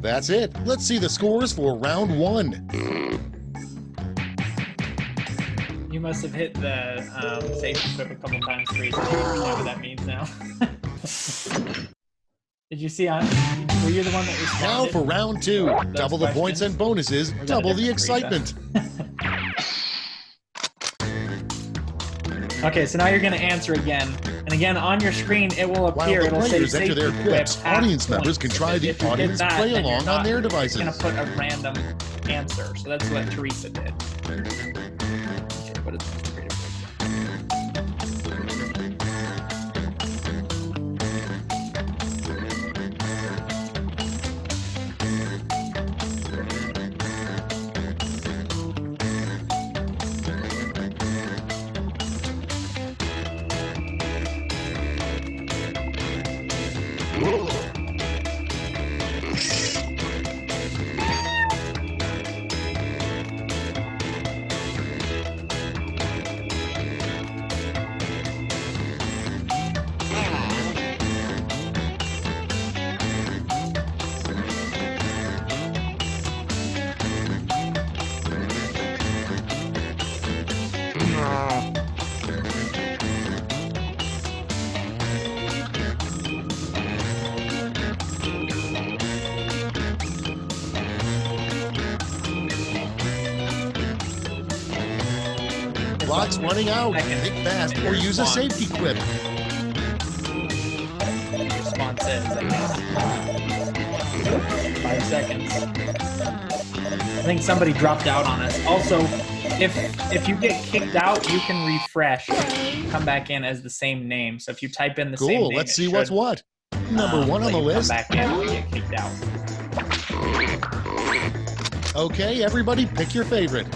That's it. Let's see the scores for round one. You must have hit the safety clip a couple times recently. You understand what that means now. Did you see on? Were you the one that responded? Now for round two. Double the points and bonuses, Or is that a double the different excitement. Okay, so now you're going to answer again. And again, on your screen, it will While appear. the It'll say players enter safety their clip, quips, half audience members points. can try the If you did audience that, play then you're along on not their devices. going to put a random answer. So that's what Teresa did. What is this? Clock's running out. Think fast or use a safety quip. Response is, I guess. 5 seconds. I think somebody dropped out on us. Also, if you get kicked out, you can refresh and come back in as the same name. So if you type in the same Cool. name, Let's it see what's should, what. Number one on the let you list. Come back in if you get kicked out. Okay, everybody, pick your favorite.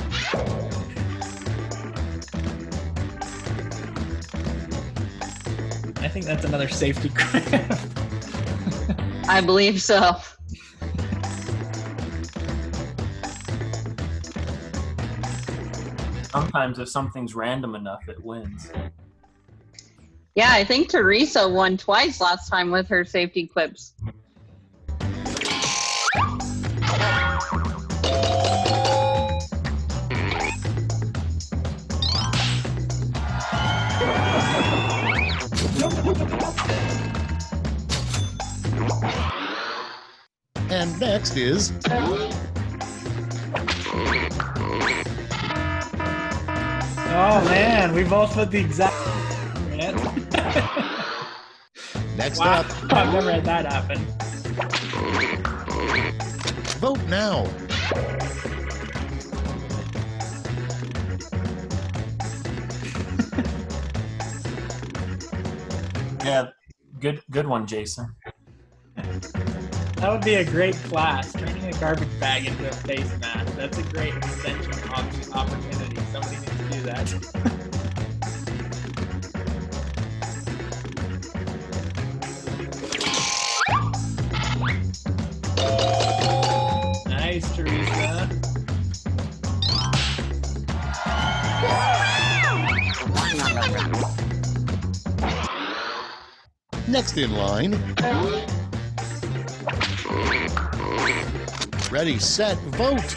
I think that's another safety grip. I believe so. Sometimes if something's random enough, it wins. Yeah, I think Teresa won twice last time with her safety clips. And next is Oh man, we both put the exact. next Wow, up. I've never had that happen. Vote now. Yeah, good one, Jason. That would be a great class, turning a garbage bag into a face mask. That's a great extension opportunity. Somebody needs to do that. Next in line. Ready, set, vote.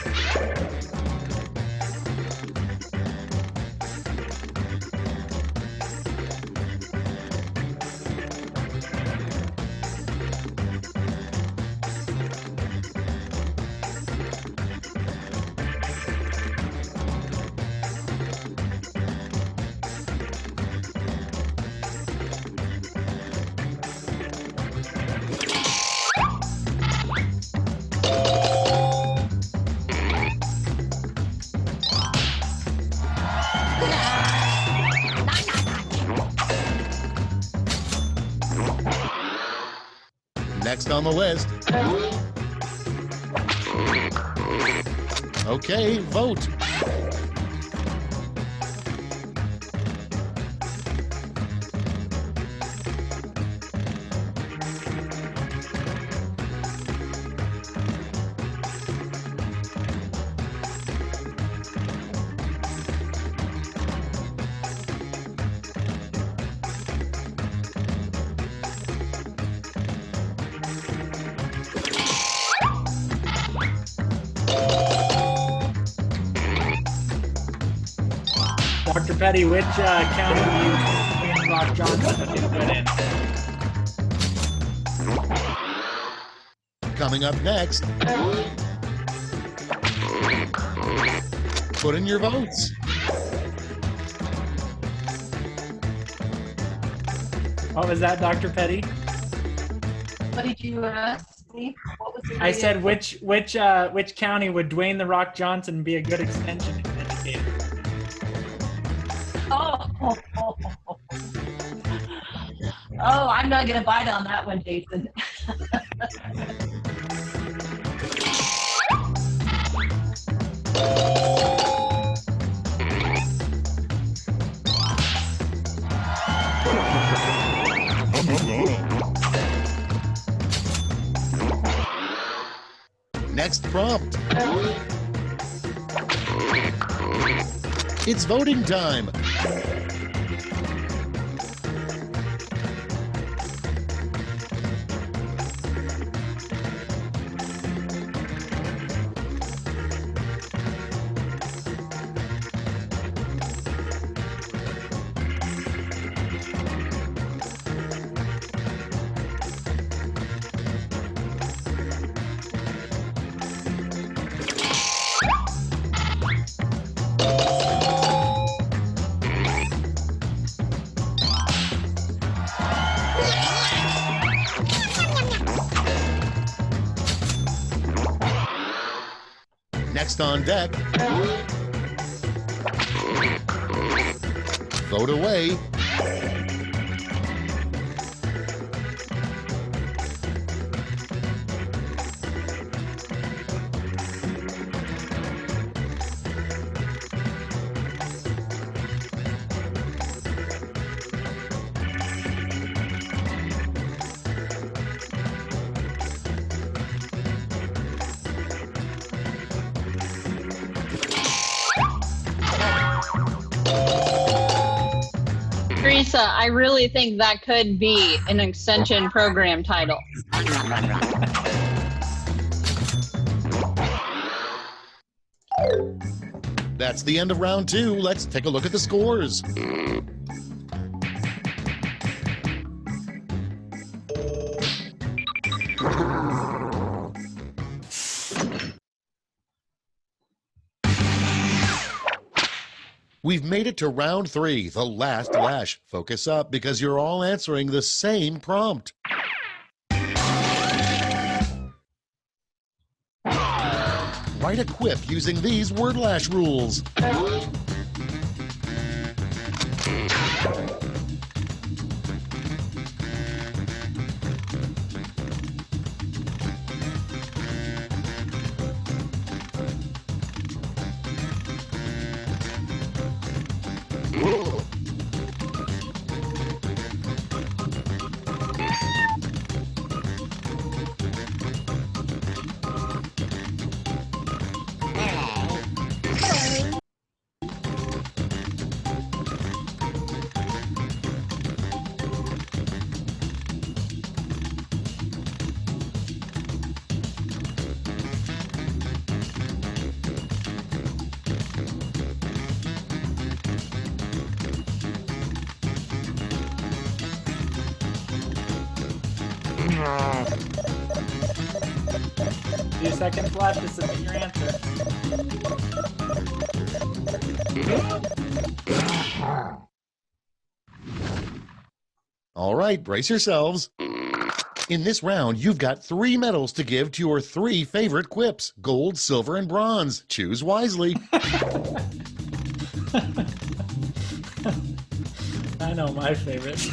Next on the list. Okay, vote. Dr. Petty, which county do you think Rock Johnson would do good in? Coming up next. Put in your votes. What was that, Dr. Petty? What did you ask me? What was the I said which county would Dwayne the Rock Johnson be a good extension educator? Oh, I'm not going to bite on that one, Jason. Next prompt. It's voting time. Next on deck. Vote away. Teresa, I really think that could be an extension program title. That's the end of round 2. Let's take a look at the scores. We've made it to round 3, the last lash. Focus up because you're all answering the same prompt. Write a quip using these word lash rules. Few seconds left to submit your answer. All right, brace yourselves. In this round, you've got 3 medals to give to your 3 favorite quips: gold, silver, and bronze. Choose wisely. I know my favorite.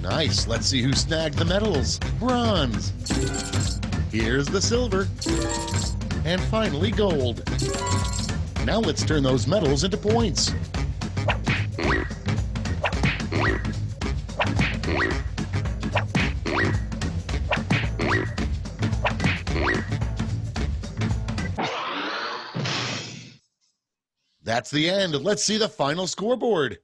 Nice. Let's see who snagged the medals. Bronze. Here's the silver. And finally, gold. Now let's turn those medals into points. That's the end. Let's see the final scoreboard.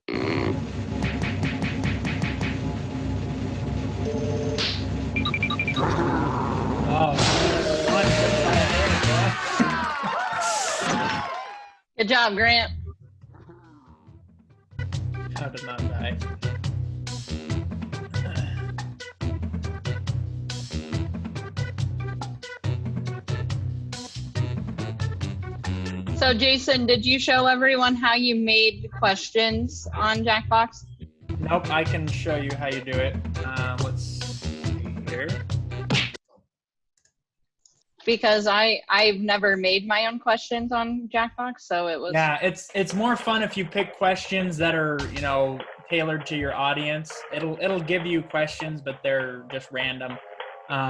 Good job, Grant. How did not die? So Jason, did you show everyone how you made questions on Jackbox? Nope, I can show you how you do it. Let's see here. Because I've never made my own questions on Jackbox, so it was. Yeah, it's more fun if you pick questions that are, you know, tailored to your audience. It'll give you questions, but they're just random.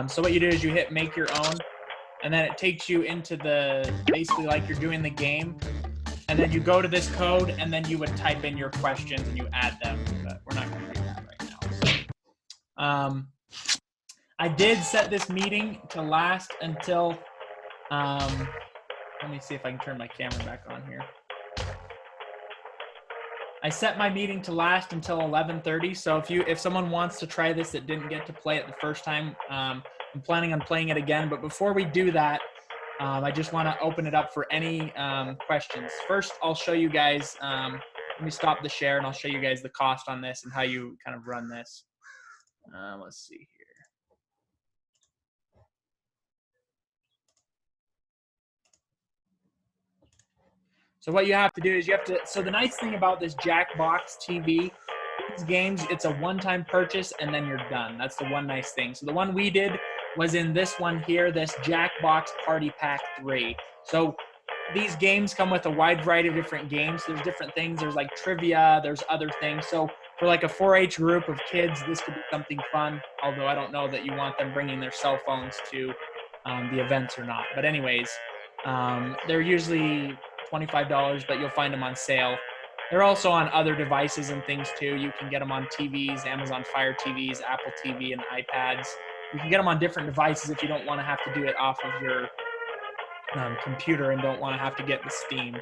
So what you do is you hit make your own, and then it takes you into the, basically like you're doing the game, and then you go to this code, and then you would type in your questions and you add them, but we're not going to do that right now. So, I did set this meeting to last until, let me see if I can turn my camera back on here. I set my meeting to last until 11:30. So if someone wants to try this that didn't get to play it the first time, I'm planning on playing it again. But before we do that, I just want to open it up for any questions. First, I'll show you guys. Let me stop the share and I'll show you guys the cost on this and how you kind of run this. Let's see here. So what you have to do is so the nice thing about this Jackbox TV, these games, it's a one-time purchase and then you're done. That's the one nice thing. So the one we did was in this one here, this Jackbox Party Pack 3. So these games come with a wide variety of different games. There's different things. There's like trivia, there's other things. So for like a 4-H group of kids, this could be something fun, although I don't know that you want them bringing their cell phones to the events or not. But anyways, they're usually $25, but you'll find them on sale. They're also on other devices and things too. You can get them on TVs, Amazon Fire TVs, Apple TV, and iPads. You can get them on different devices if you don't want to have to do it off of your computer and don't want to have to get the Steam.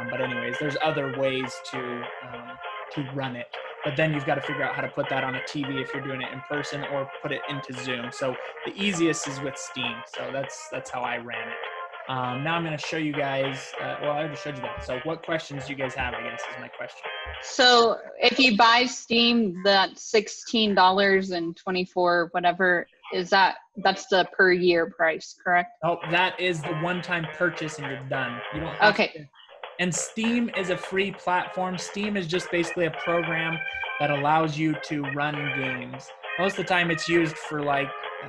But anyways, there's other ways to run it. But then you've got to figure out how to put that on a TV if you're doing it in person or put it into Zoom. So the easiest is with Steam. So that's how I ran it. Now I'm going to show you guys, well, I already showed you that. So what questions do you guys have, I guess, is my question. So if you buy Steam, that $16.24, whatever, that's the per year price, correct? Oh, that is the one-time purchase and you're done. You don't have to. And Steam is a free platform. Steam is just basically a program that allows you to run games. Most of the time it's used for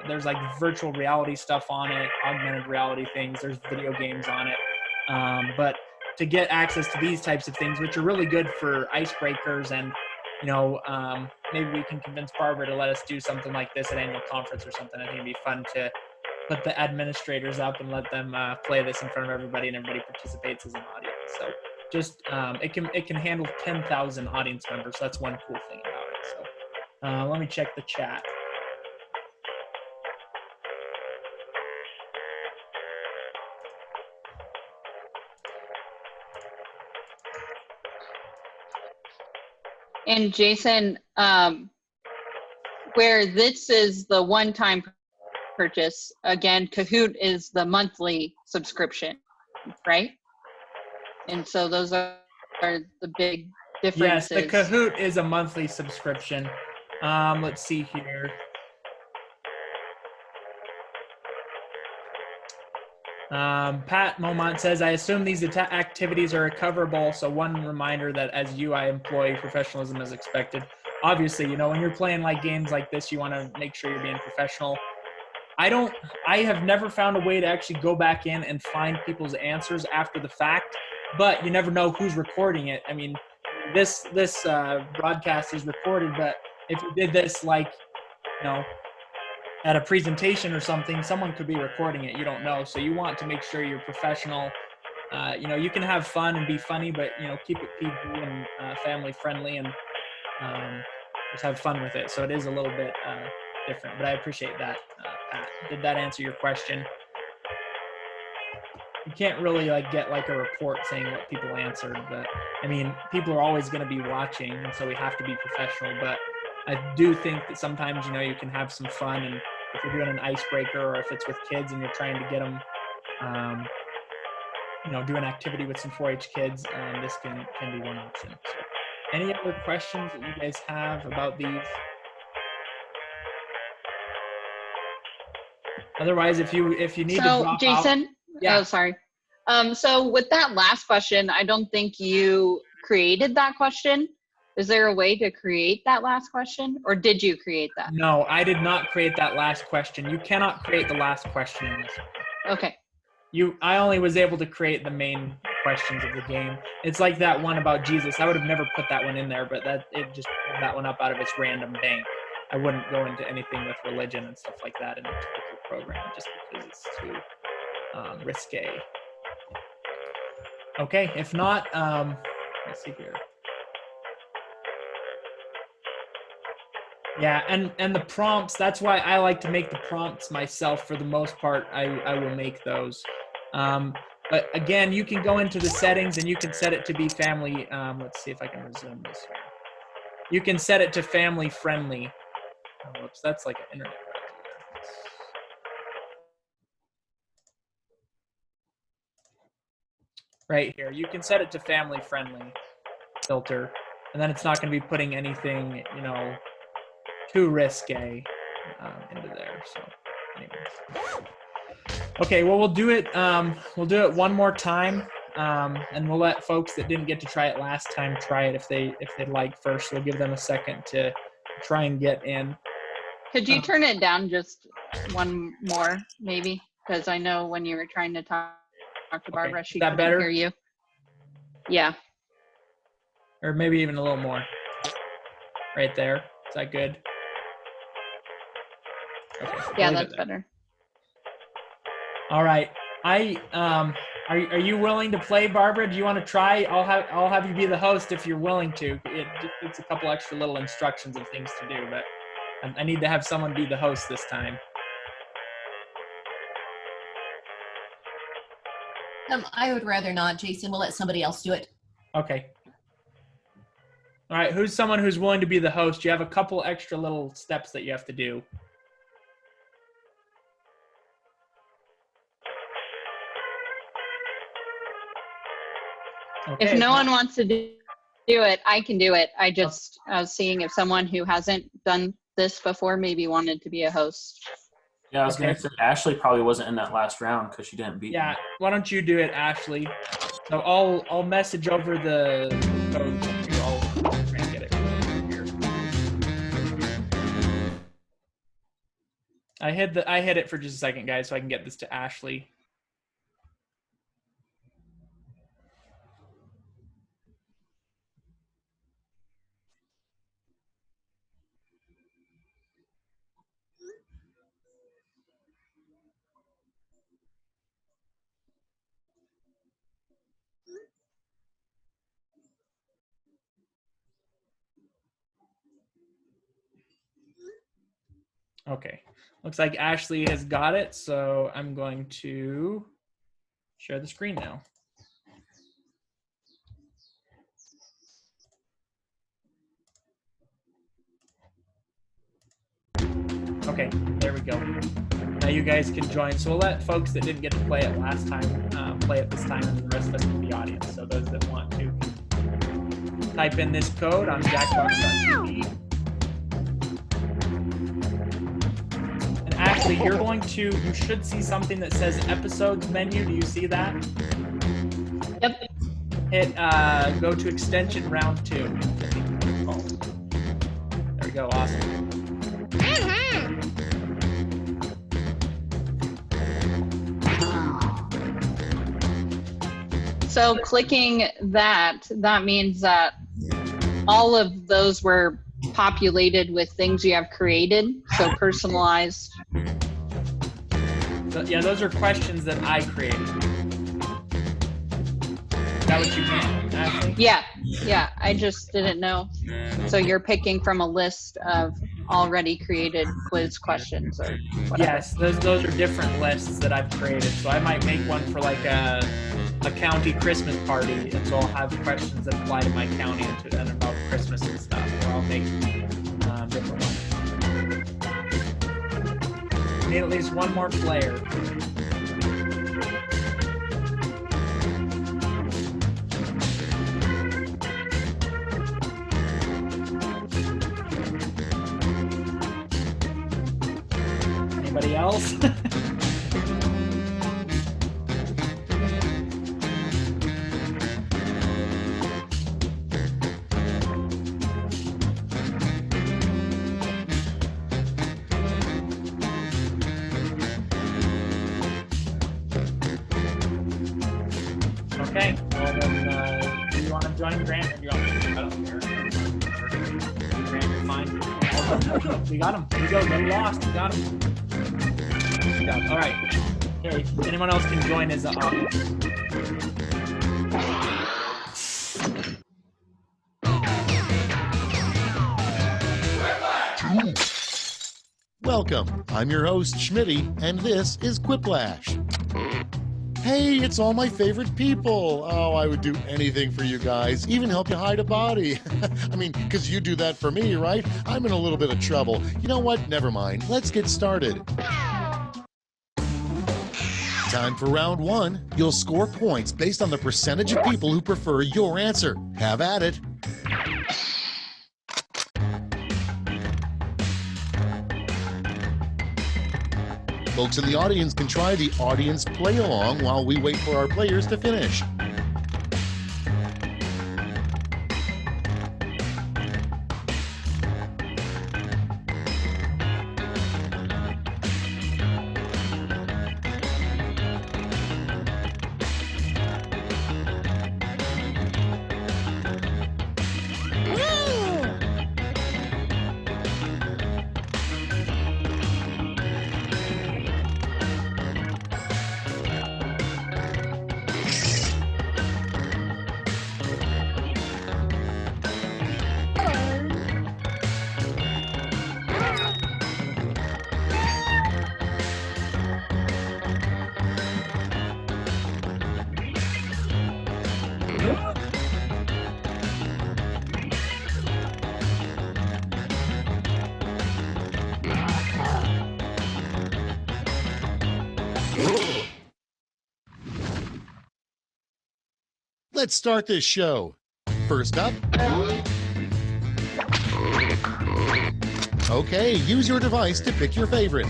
there's like virtual reality stuff on it, augmented reality things, there's video games on it. But to get access to these types of things, which are really good for icebreakers and maybe we can convince Barbara to let us do something like this at annual conference or something. I think it'd be fun to put the administrators up and let them play this in front of everybody, and everybody participates as an audience. So just it can handle 10,000 audience members. So that's one cool thing about it. So let me check the chat. And Jason, where this is the one-time purchase, again, Kahoot is the monthly subscription, right? And so those are the big differences. Yes, the Kahoot is a monthly subscription. Let's see here. Pat Momont says, I assume these activities are recoverable, so one reminder that as UI employee, professionalism is expected. Obviously, when you're playing like games like this, you want to make sure you're being professional. I have never found a way to actually go back in and find people's answers after the fact, but you never know who's recording it. I mean, this broadcast is recorded, but if you did this at a presentation or something, someone could be recording it. You don't know. So you want to make sure you're professional. You can have fun and be funny, but, keep it PG and family friendly, and just have fun with it. So it is a little bit different, but I appreciate that, Pat. Did that answer your question? You can't really get a report saying what people answered, but I mean, people are always going to be watching, and so we have to be professional. But I do think that sometimes, you can have some fun, and if you're doing an icebreaker or if it's with kids and you're trying to get them, do an activity with some 4-H kids, this can be one option. So, any other questions that you guys have about these? Otherwise, if you need to drop Jason, out, yeah. Oh, sorry. So with that last question, I don't think you created that question. Is there a way to create that last question, or did you create that? No, I did not create that last question. You cannot create the last question in this one. Okay. I only was able to create the main questions of the game. It's like that one about Jesus. I would have never put that one in there, but it just pulled that one up out of its random bank. I wouldn't go into anything with religion and stuff like that in a typical program just because it's too risque. Okay, if not, let's see here. Yeah, and the prompts, that's why I like to make the prompts myself for the most part. I will make those. But again, you can go into the settings and you can set it to be family. Let's see if I can resume this here. You can set it to family friendly. Oh, whoops, that's like an internet browser. Right here, you can set it to family friendly filter, and then it's not going to be putting anything, too risque into there. So anyways. Okay, well, we'll do it one more time, and we'll let folks that didn't get to try it last time try it if they'd like first. We'll give them a second to try and get in. Could you turn it down just one more, maybe? Because I know when you were trying to talk to Barbara, she couldn't hear you. Yeah. Or maybe even a little more. Right there. Is that good? Okay. Yeah, that's better. All right. Are you willing to play, Barbara? Do you want to try? I'll have you be the host if you're willing to. It's a couple extra little instructions of things to do, but I need to have someone be the host this time. I would rather not, Jason. We'll let somebody else do it. Okay. All right. Who's someone who's willing to be the host? You have a couple extra little steps that you have to do. Okay. If no one wants to do it, I can do it. I was seeing if someone who hasn't done this before maybe wanted to be a host. Yeah, I was going to say Ashley probably wasn't in that last round because she didn't beat me. Why don't you do it, Ashley? So I'll message over the code to you. I'll try and get it here. I hid it for just a second, guys, so I can get this to Ashley. Okay. Looks like Ashley has got it, so I'm going to share the screen now. Okay, there we go. Now you guys can join. So we'll let folks that didn't get to play it last time play it this time, and the rest of us can be audience. So those that want to type in this code on jackbox.tv. And Ashley, you should see something that says episodes menu. Do you see that? Yep. Hit go to extension round 2. There we go, awesome. So clicking that means that all of those were populated with things you have created, so personalized. Yeah, those are questions that I created. Is that what you meant, Ashley? Yeah, I just didn't know. So you're picking from a list of already created quiz questions or whatever. Yes, those are different lists that I've created. So I might make one for like a county Christmas party, and so I'll have questions that apply to my county and about Christmas and stuff. Or I'll make different ones. Need at least one more player. Anybody else? Okay, well then, do you want to join Grant or do you want me to? I don't care. Grant, you're fine. We got him. Here we go. No lost. We got him. Good job. All right. Okay, anyone else can join as an audience. Welcome. I'm your host, Schmitty, and this is Quiplash. Hey, it's all my favorite people. Oh, I would do anything for you guys, even help you hide a body. I mean, because you do that for me, right? I'm in a little bit of trouble. You know what? Never mind. Let's get started. Time for round 1. You'll score points based on the percentage of people who prefer your answer. Have at it. Folks in the audience can try the audience play along while we wait for our players to finish. Let's start this show. First up. Okay, use your device to pick your favorite.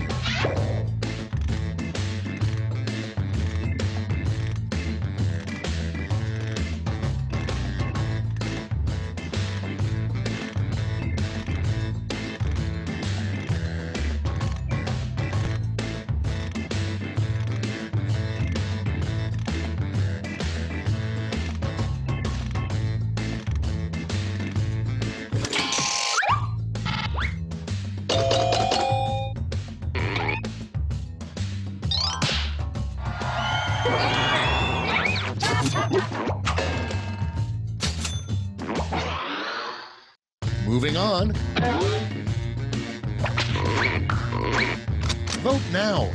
Moving on. Vote now.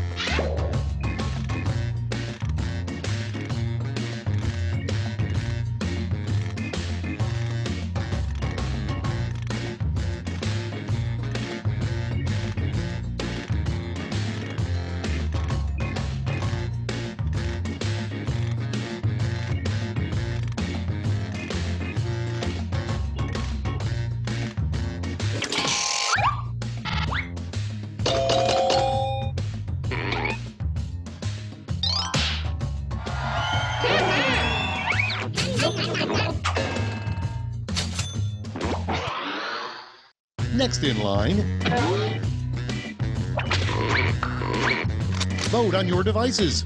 Next in line, vote on your devices.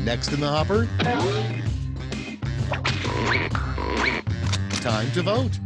Next in the hopper, time to vote.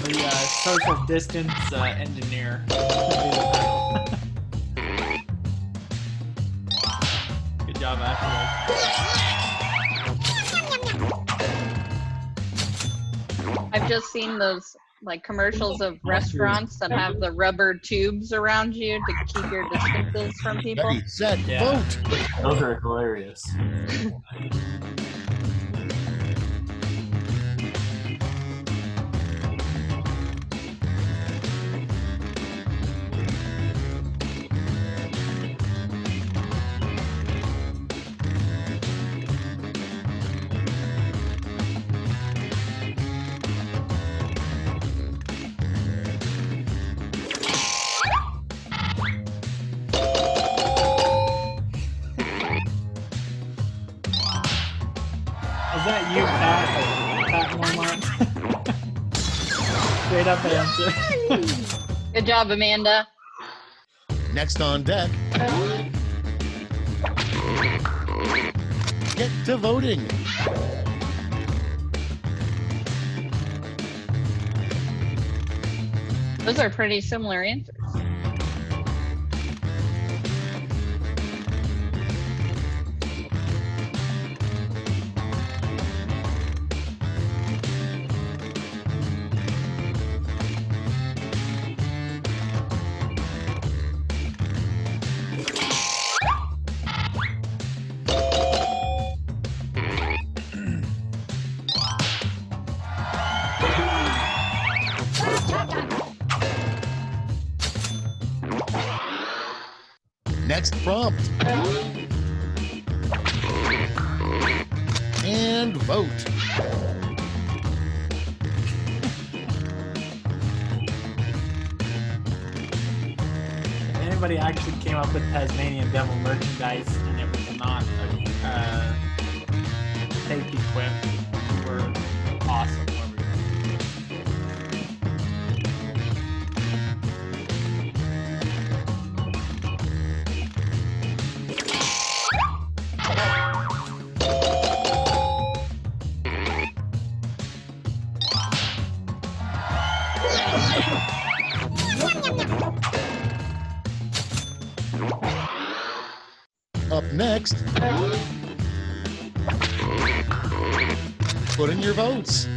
The social distance engineer. Good job, Ashley. I've just seen those like commercials of restaurants that have the rubber tubes around you to keep your distances from people. Ready, set, Yeah. vote. Those are hilarious. Is that you, Pat? Pat Mormont? Straight up answer. Good job, Amanda. Next on deck, get to voting. Those are pretty similar answers. Next prompt. And vote. If anybody actually came up with Tasmanian Devil merchandise and it was not taped equipped, we're awesome. Up next, put in your votes.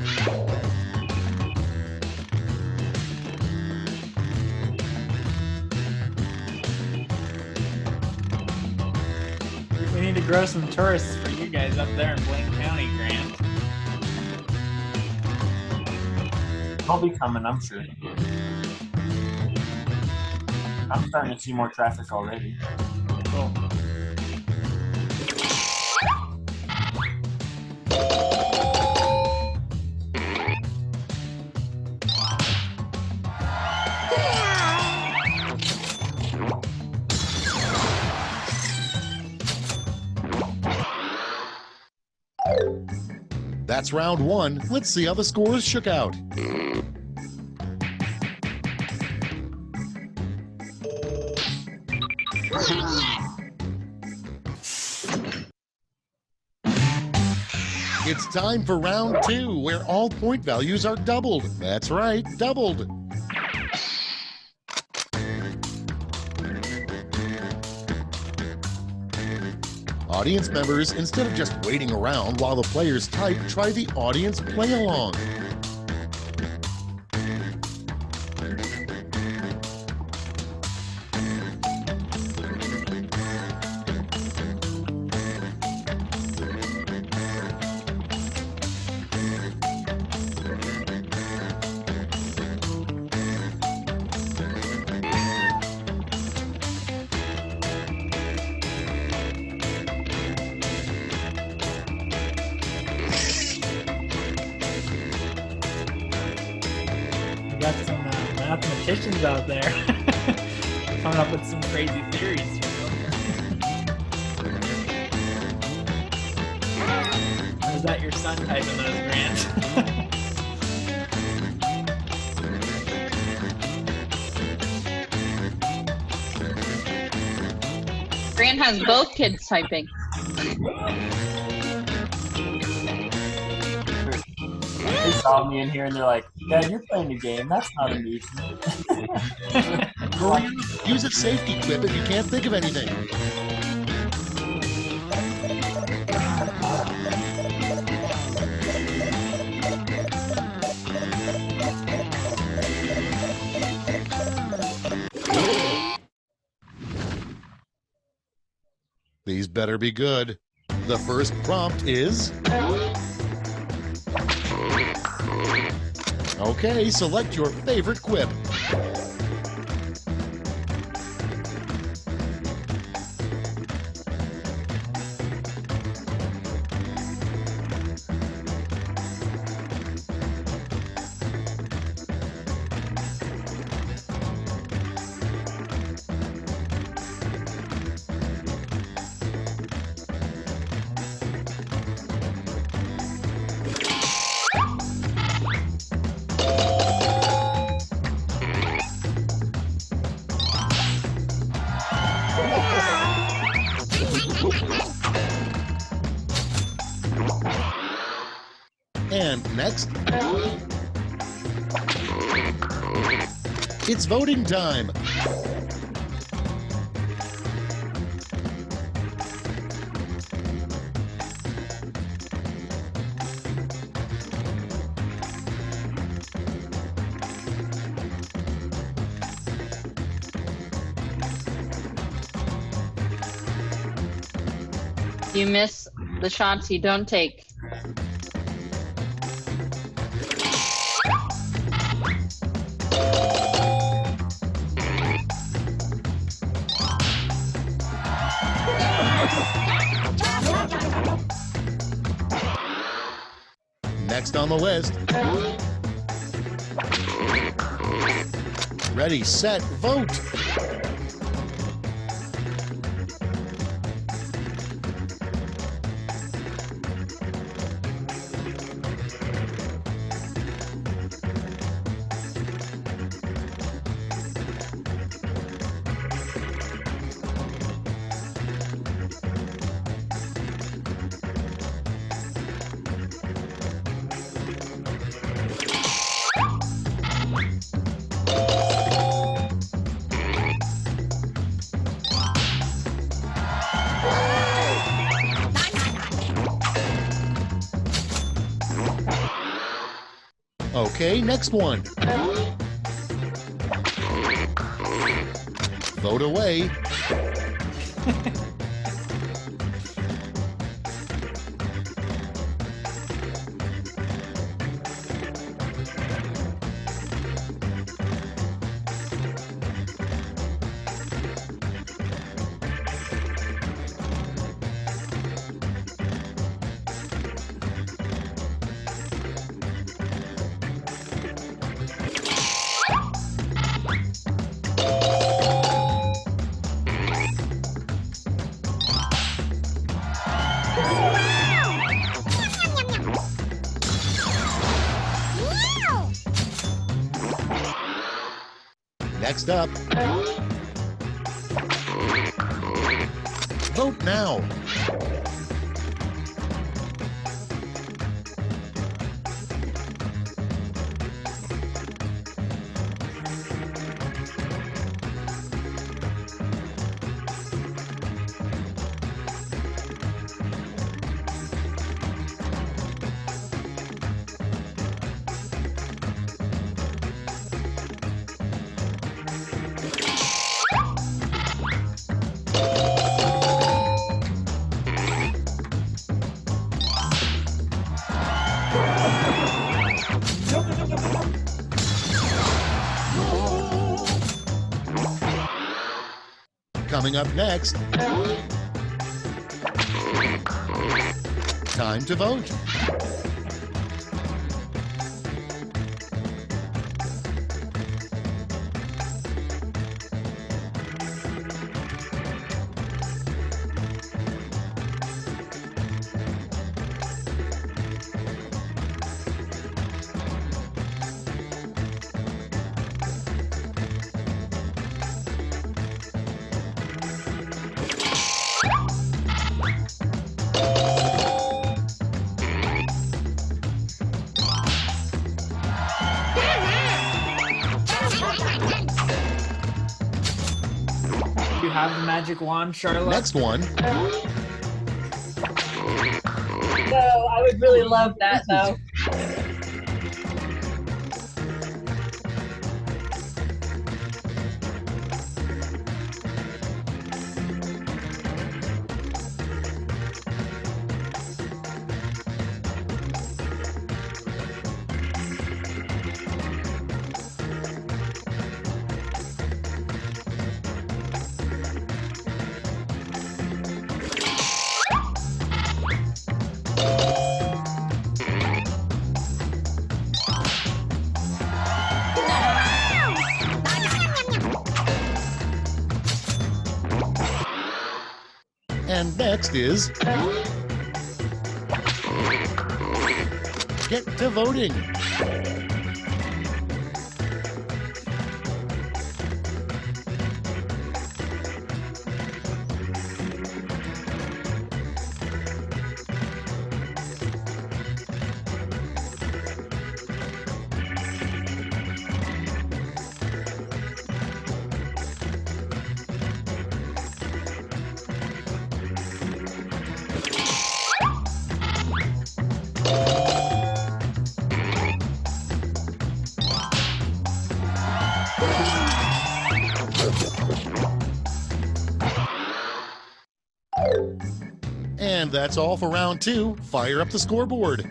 We need to grow some tourists for you guys up there in Blaine County, Grant. They'll be coming, I'm sure. I'm starting to see more traffic already. Cool. That's round one. Let's see how the scores shook out. It's time for round two, where all point values are doubled. That's right, doubled. Audience members, instead of just waiting around while the players type, try the audience play along. We got some mathematicians out there coming up with some crazy theories. Is that your son typing those, Grant? Grant has both kids typing. They saw me in here and they're like, Dad, you're playing a game. That's not a movie. Hurry up. Use a safety quip if you can't think of anything. These better be good. The first prompt is... Okay, select your favorite quip. And next, it's voting time. You miss the shots you don't take. Next on the list. Ready, set, vote. Okay, next one. Vote away. Next up, vote now. Coming up next, time to vote. You have the magic wand, Charlotte? Next one, No, I would really love that though. and next is get to voting. And that's all for round 2. Fire up the scoreboard.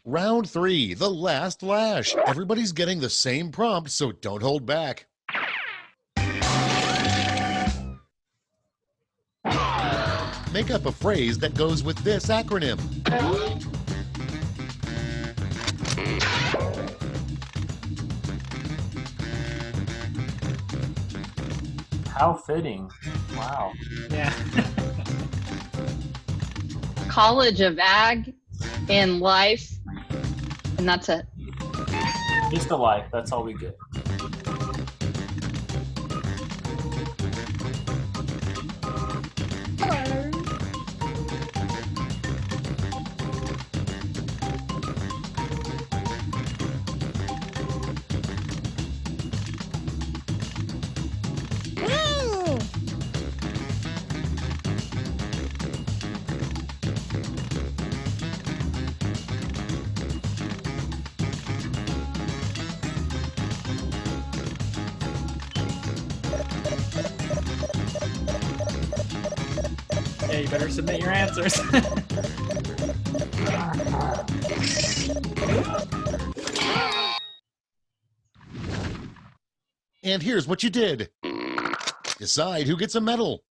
Round 3, the last lash. Everybody's getting the same prompt, so don't hold back. Make up a phrase that goes with this acronym. How fitting. Wow. Yeah. College of Ag and Life, and that's it. Just a life. That's all we get. Yeah, you better submit your answers. And here's what you did. Decide who gets a medal.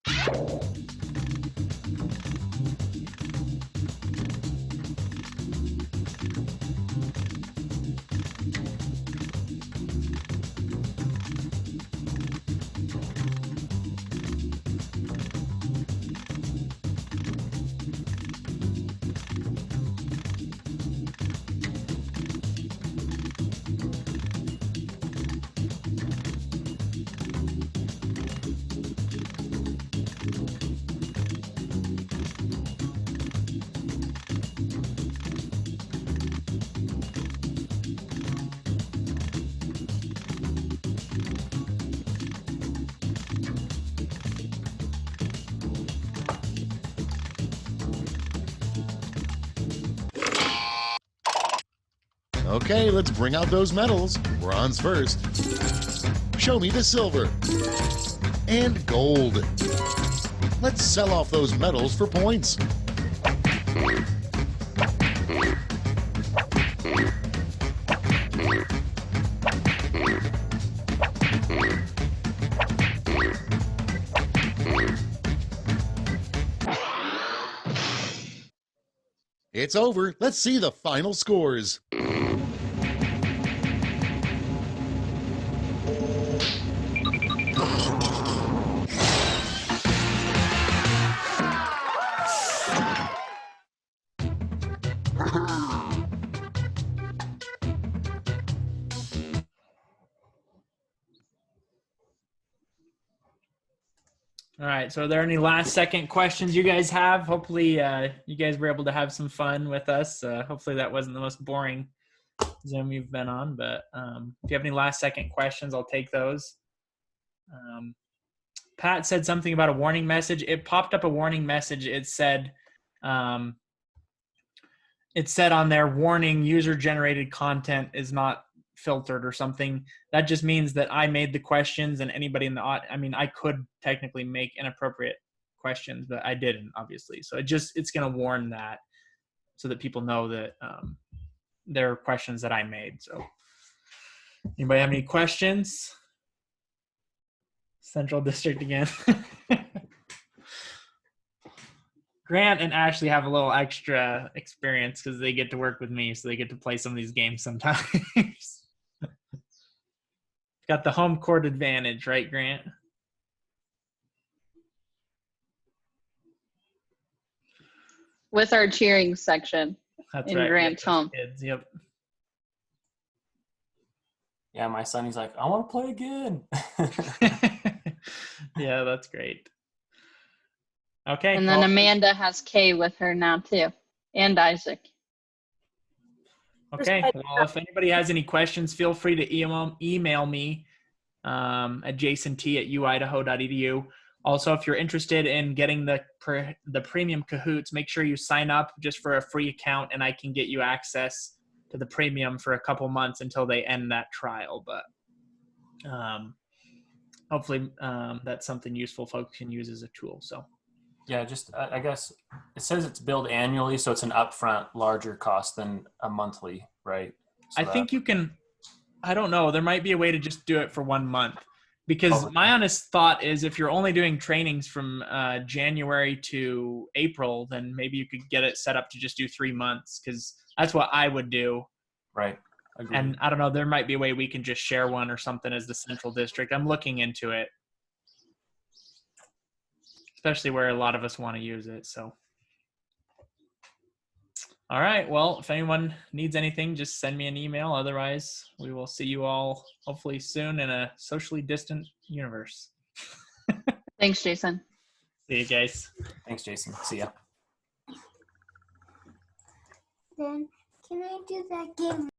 Okay, let's bring out those medals. Bronze first. Show me the silver. And gold. Let's sell off those medals for points. It's over. Let's see the final scores. All right. So are there any last second questions you guys have? Hopefully you guys were able to have some fun with us. Hopefully that wasn't the most boring Zoom you've been on, but if you have any last second questions, I'll take those. Pat said something about a warning message. It popped up a warning message. It said on there, warning, user generated content is not filtered or something. That just means that I made the questions, and anybody in the I could technically make inappropriate questions, but I didn't, obviously. So it's going to warn that so that people know that there are questions that I made. So anybody have any questions? Central District again. Grant and Ashley have a little extra experience because they get to work with me, so they get to play some of these games sometimes. Got the home court advantage, right, Grant? With our cheering section That's in right. Grant's home. Kids, yep. Yeah, my son, he's like, I want to play again. Yeah, that's great. Okay. And then well, Amanda has Kay with her now too, and Isaac. Okay. Well, if anybody has any questions, feel free to email me at jasont@uidaho.edu. Also, if you're interested in getting the premium Kahoots, make sure you sign up just for a free account, and I can get you access to the premium for a couple months until they end that trial. But hopefully that's something useful folks can use as a tool. So. Yeah, just I guess it says it's billed annually, so it's an upfront larger cost than a monthly, right? So I think you can, I don't know, there might be a way to just do it for 1 month, because my honest thought is if you're only doing trainings from January to April, then maybe you could get it set up to just do 3 months, because that's what I would do. Right. Agreed. And I don't know, there might be a way we can just share one or something as the Central District. I'm looking into it, especially where a lot of us want to use it. So, all right. Well, if anyone needs anything, just send me an email. Otherwise, we will see you all hopefully soon in a socially distant universe. Thanks, Jason. See you guys. Thanks, Jason. See ya. Then can I do that game?